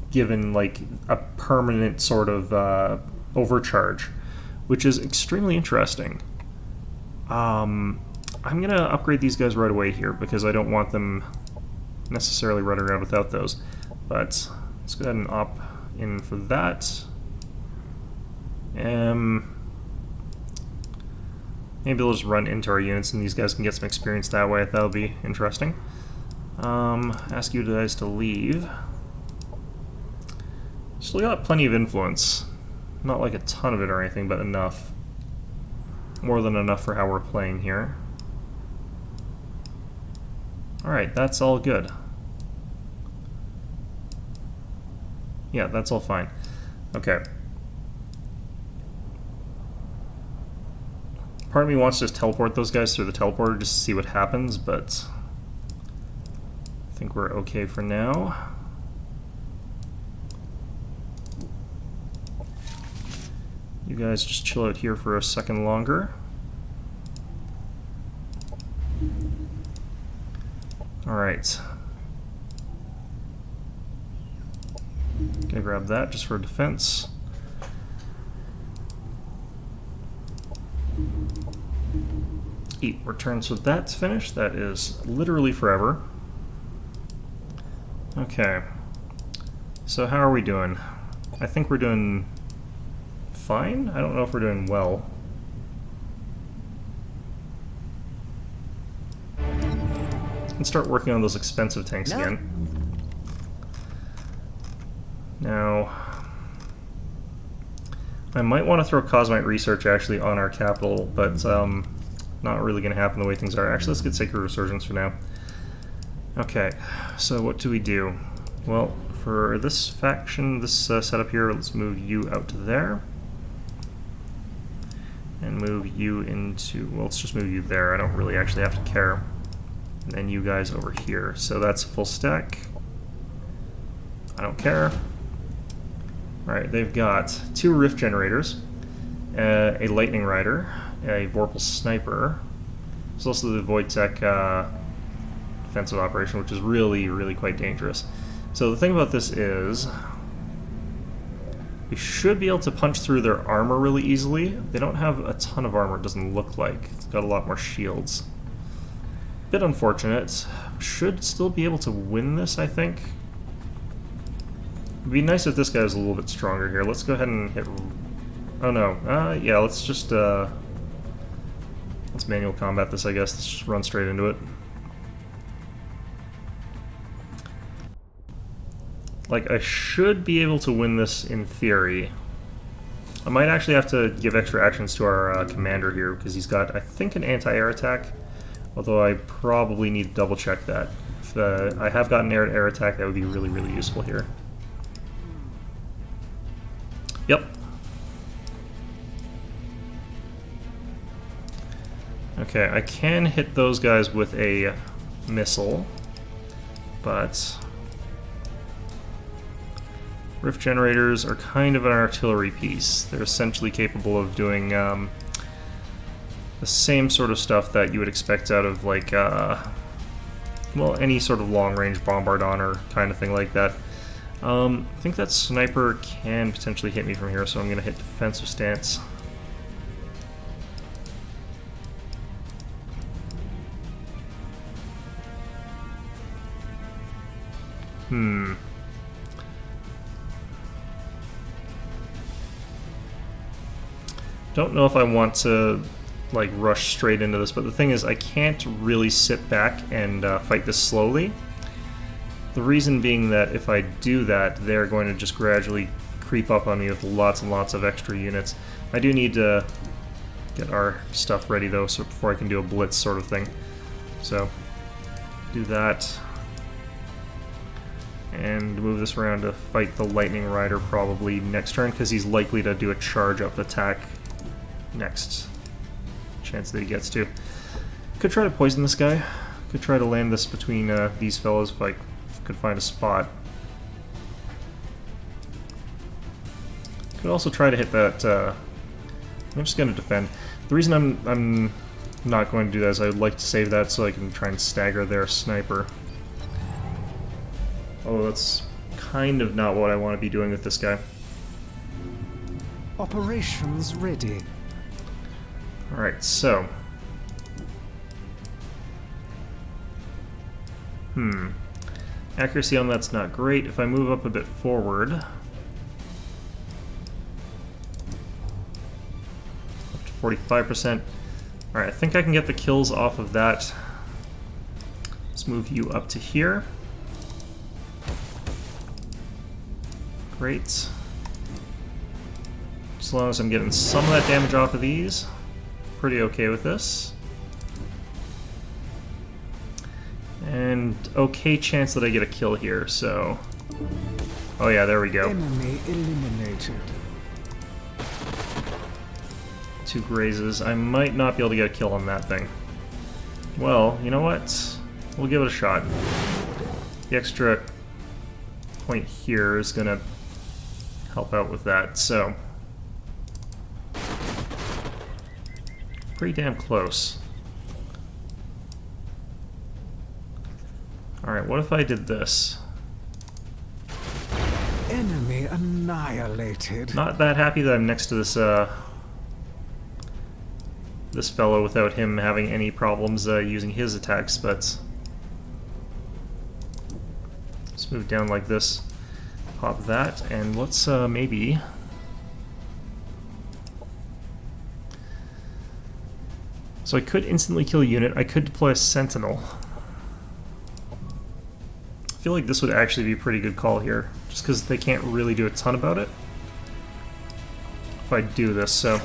given like a permanent sort of overcharge, which is extremely interesting. I'm going to upgrade these guys right away here because I don't want them necessarily running around without those. But let's go ahead and opt in for that. Maybe they'll just run into our units and these guys can get some experience that way. That'll be interesting. Ask you guys to leave. Still got plenty of influence. Not like a ton of it or anything, but enough. More than enough for how we're playing here. Alright, that's all good. Yeah, that's all fine. Okay. Part of me wants to just teleport those guys through the teleporter just to see what happens, but I think we're okay for now. You guys just chill out here for a second longer. Alright. Gonna grab that just for defense. Eight returns with that's finished. That is literally forever. Okay. So how are we doing? I think we're doing fine. I don't know if we're doing well. Let's start working on those expensive tanks again. Now, I might want to throw Cosmite Research actually on our capital, but not really going to happen the way things are. Actually, let's get Sacred Resurgence for now. Okay, so what do we do? Well, for this faction, this setup here, let's move you out to there. And move you into, well, let's just move you there. I don't really actually have to care. And then you guys over here. So that's a full stack. I don't care. Alright, they've got 2 rift generators, a lightning rider, a vorpal sniper. There's also the void tech defensive operation, which is really, really quite dangerous. So the thing about this is, we should be able to punch through their armor really easily. They don't have a ton of armor, it doesn't look like. It's got a lot more shields. Bit unfortunate. Should still be able to win this, I think. It'd be nice if this guy was a little bit stronger here. Let's go ahead and hit... Oh no. Yeah, let's just... Let's manual combat this, I guess. Let's just run straight into it. Like, I should be able to win this in theory. I might actually have to give extra actions to our commander here, because he's got, I think, an anti-air attack. Although I probably need to double-check that. If I have got an air attack, that would be really, really useful here. Yep. Okay, I can hit those guys with a missile, but rift generators are kind of an artillery piece. They're essentially capable of doing the same sort of stuff that you would expect out of, like, well, any sort of long-range bombardon kind of thing like that. I think that sniper can potentially hit me from here, so I'm going to hit defensive stance. Don't know if I want to, like, rush straight into this, but the thing is, I can't really sit back and fight this slowly. The reason being that if I do that, they're going to just gradually creep up on me with lots and lots of extra units. I do need to get our stuff ready, though, so before I can do a blitz sort of thing. So, do that. And move this around to fight the Lightning Rider probably next turn, because he's likely to do a charge-up attack next chance that he gets to. Could try to poison this guy. Could try to land this between these fellows if I could find a spot. Could also try to hit that... I'm just going to defend. The reason I'm not going to do that is I would like to save that so I can try and stagger their sniper. Oh, that's kind of not what I want to be doing with this guy. Operations ready. Alright, so... Accuracy on that's not great. If I move up a bit forward... Up to 45%. Alright, I think I can get the kills off of that. Let's move you up to here. Great. As long as I'm getting some of that damage off of these, pretty okay with this. And okay chance that I get a kill here, so... Oh yeah, there we go. Enemy eliminated. 2 grazes. I might not be able to get a kill on that thing. Well, you know what? We'll give it a shot. The extra point here is gonna help out with that, so... Pretty damn close. Alright, what if I did this? Enemy annihilated. Not that happy that I'm next to this, this fellow without him having any problems using his attacks, but... Let's move down like this. Pop that, and let's, maybe... So I could instantly kill a unit. I could deploy a sentinel. I feel like this would actually be a pretty good call here, just because they can't really do a ton about it if I do this, so...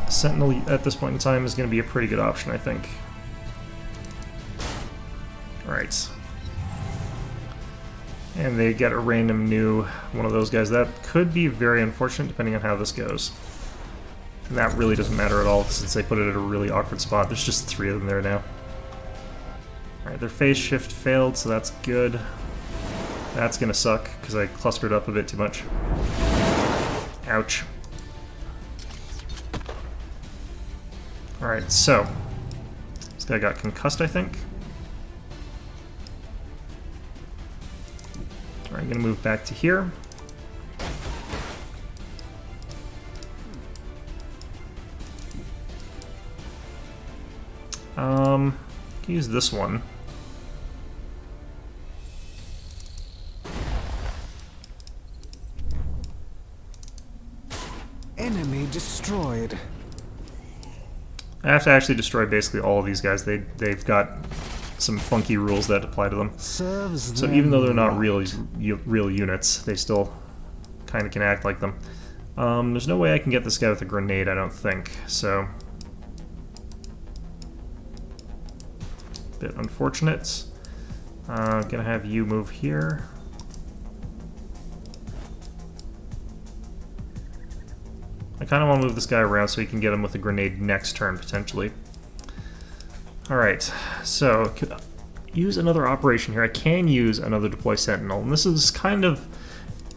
Sentinel at this point in time is going to be a pretty good option, I think. Alright. And they get a random new one of those guys. That could be very unfortunate depending on how this goes. And that really doesn't matter at all since they put it at a really awkward spot. There's just 3 of them there now. Alright, their phase shift failed, so that's good. That's gonna suck, because I clustered up a bit too much. Ouch. Alright, so. This guy got concussed, I think. Alright, I'm gonna move back to here. Use this one. Enemy destroyed. I have to actually destroy basically all of these guys. They've got some funky rules that apply to them. Serves So even though they're not real units, they still kind of can act like them. There's no way I can get this guy with a grenade, I don't think. So bit unfortunate. Gonna have you move here. I kind of want to move this guy around so we can get him with a grenade next turn, potentially. Alright, so use another operation here. I can use another deploy sentinel, and this is kind of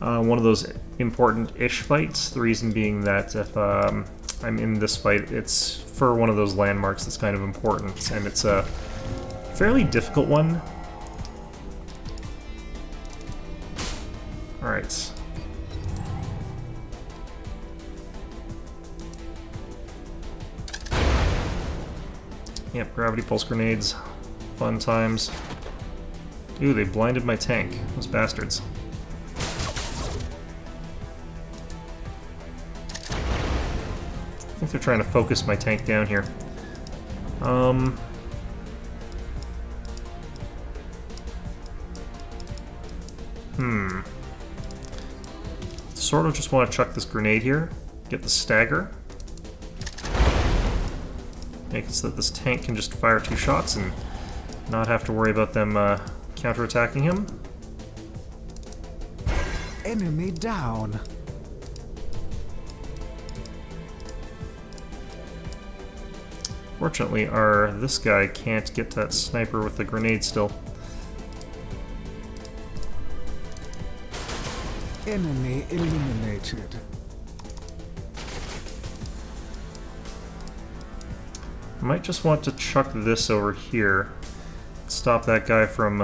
one of those important-ish fights. The reason being that if I'm in this fight, it's for one of those landmarks that's kind of important, and it's a fairly difficult one. Alright. Yep, gravity pulse grenades. Fun times. Ooh, they blinded my tank. Those bastards. I think they're trying to focus my tank down here. Sort of just want to chuck this grenade here, get the stagger. Make it so that this tank can just fire 2 shots and not have to worry about them counterattacking him. Enemy down. Fortunately, this guy can't get that sniper with the grenade still. Enemy eliminated. I might just want to chuck this over here. Stop that guy from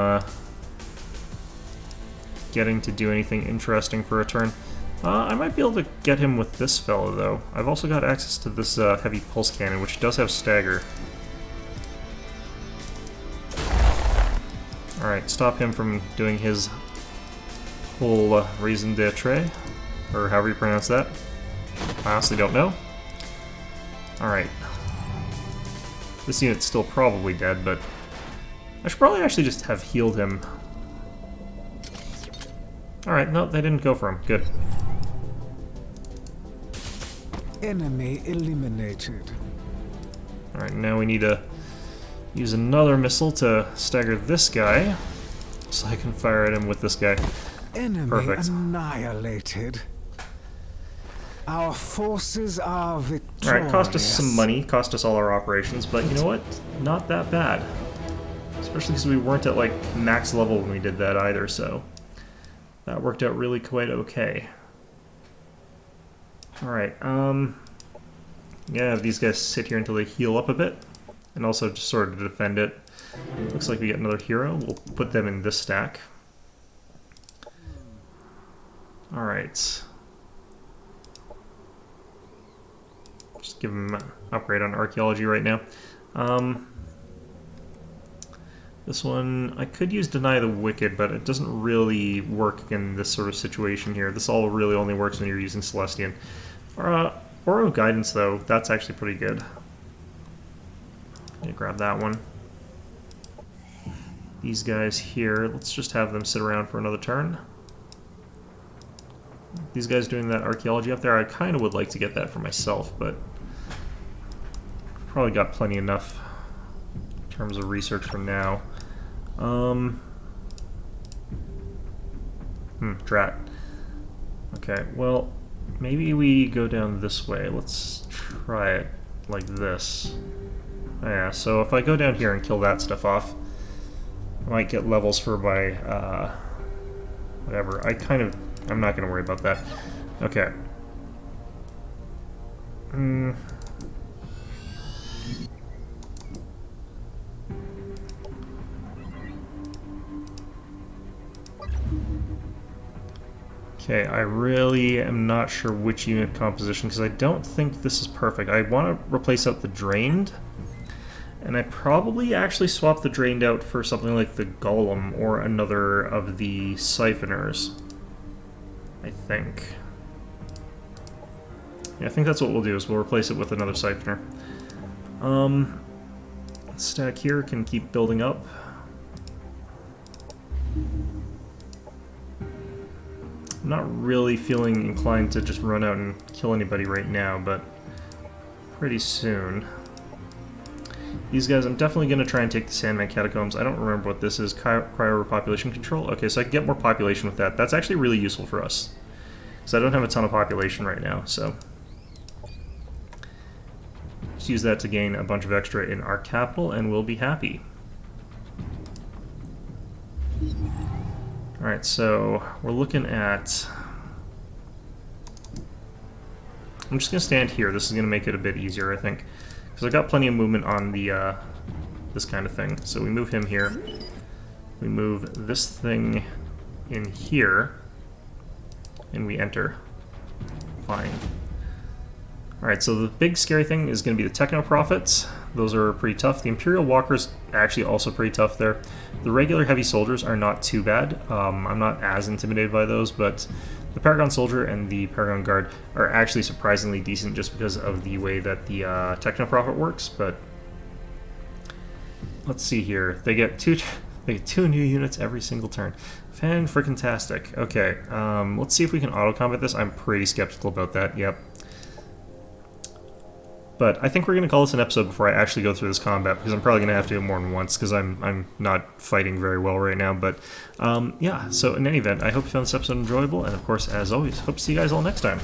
getting to do anything interesting for a turn. I might be able to get him with this fellow, though. I've also got access to this heavy pulse cannon, which does have stagger. Alright, stop him from doing his whole raison d'etre, or however you pronounce that. I honestly don't know. Alright. This unit's still probably dead, but I should probably actually just have healed him. Alright, no, they didn't go for him. Good. Enemy eliminated. Alright, now we need to use another missile to stagger this guy, so I can fire at him with this guy. Enemy Perfect. annihilated. Our forces are victorious. Alright, cost us some money, cost us all our operations, but you know what? Not that bad. Especially because we weren't at, like, max level when we did that either, so that worked out really quite okay. Alright, yeah, have these guys sit here until they heal up a bit, and also just sort of defend it. Looks like we get another hero. We'll put them in this stack. Alright. Just give them an upgrade on archaeology right now. This one, I could use Deny the Wicked, but it doesn't really work in this sort of situation here. This all really only works when you're using Celestian. Oro Guidance, though, that's actually pretty good. Let me grab that one. These guys here, let's just have them sit around for another turn. These guys doing that archaeology up there, I kind of would like to get that for myself, but probably got plenty enough in terms of research for now. Drat. Okay, well, Maybe we go down this way. Let's try it like this. Oh, yeah, so if I go down here and kill that stuff off, I might get levels for my, whatever. I'm not going to worry about that. Okay. Okay, I really am not sure which unit composition, because I don't think this is perfect. I want to replace out the drained, and I probably actually swap the drained out for something like the golem or another of the siphoners. I think. Yeah, I think that's what we'll do, is we'll replace it with another siphoner. Stack here can keep building up. I'm not really feeling inclined to just run out and kill anybody right now, but pretty soon. These guys, I'm definitely going to try and take the Sandman Catacombs. I don't remember what this is. Cryo-repopulation control? Okay, so I can get more population with that. That's actually really useful for us, because I don't have a ton of population right now, so... Just use that to gain a bunch of extra in our capital, and we'll be happy. Alright, so we're looking at... I'm just going to stand here. This is going to make it a bit easier, I think. Because I've got plenty of movement on the this kind of thing. So we move him here. We move this thing in here. And we enter. Fine. Alright, so the big scary thing is going to be the Techno-Prophets. Those are pretty tough. The Imperial Walkers actually also pretty tough there. The regular heavy soldiers are not too bad. I'm not as intimidated by those, but the Paragon Soldier and the Paragon Guard are actually surprisingly decent just because of the way that the Techno-Prophet works, but let's see here. They get two new units every single turn. Fan-frickin-tastic. Okay, let's see if we can auto-combat this. I'm pretty skeptical about that, yep. But I think we're going to call this an episode before I actually go through this combat, because I'm probably going to have to do it more than once, because I'm not fighting very well right now. But yeah, so in any event, I hope you found this episode enjoyable, and of course, as always, hope to see you guys all next time.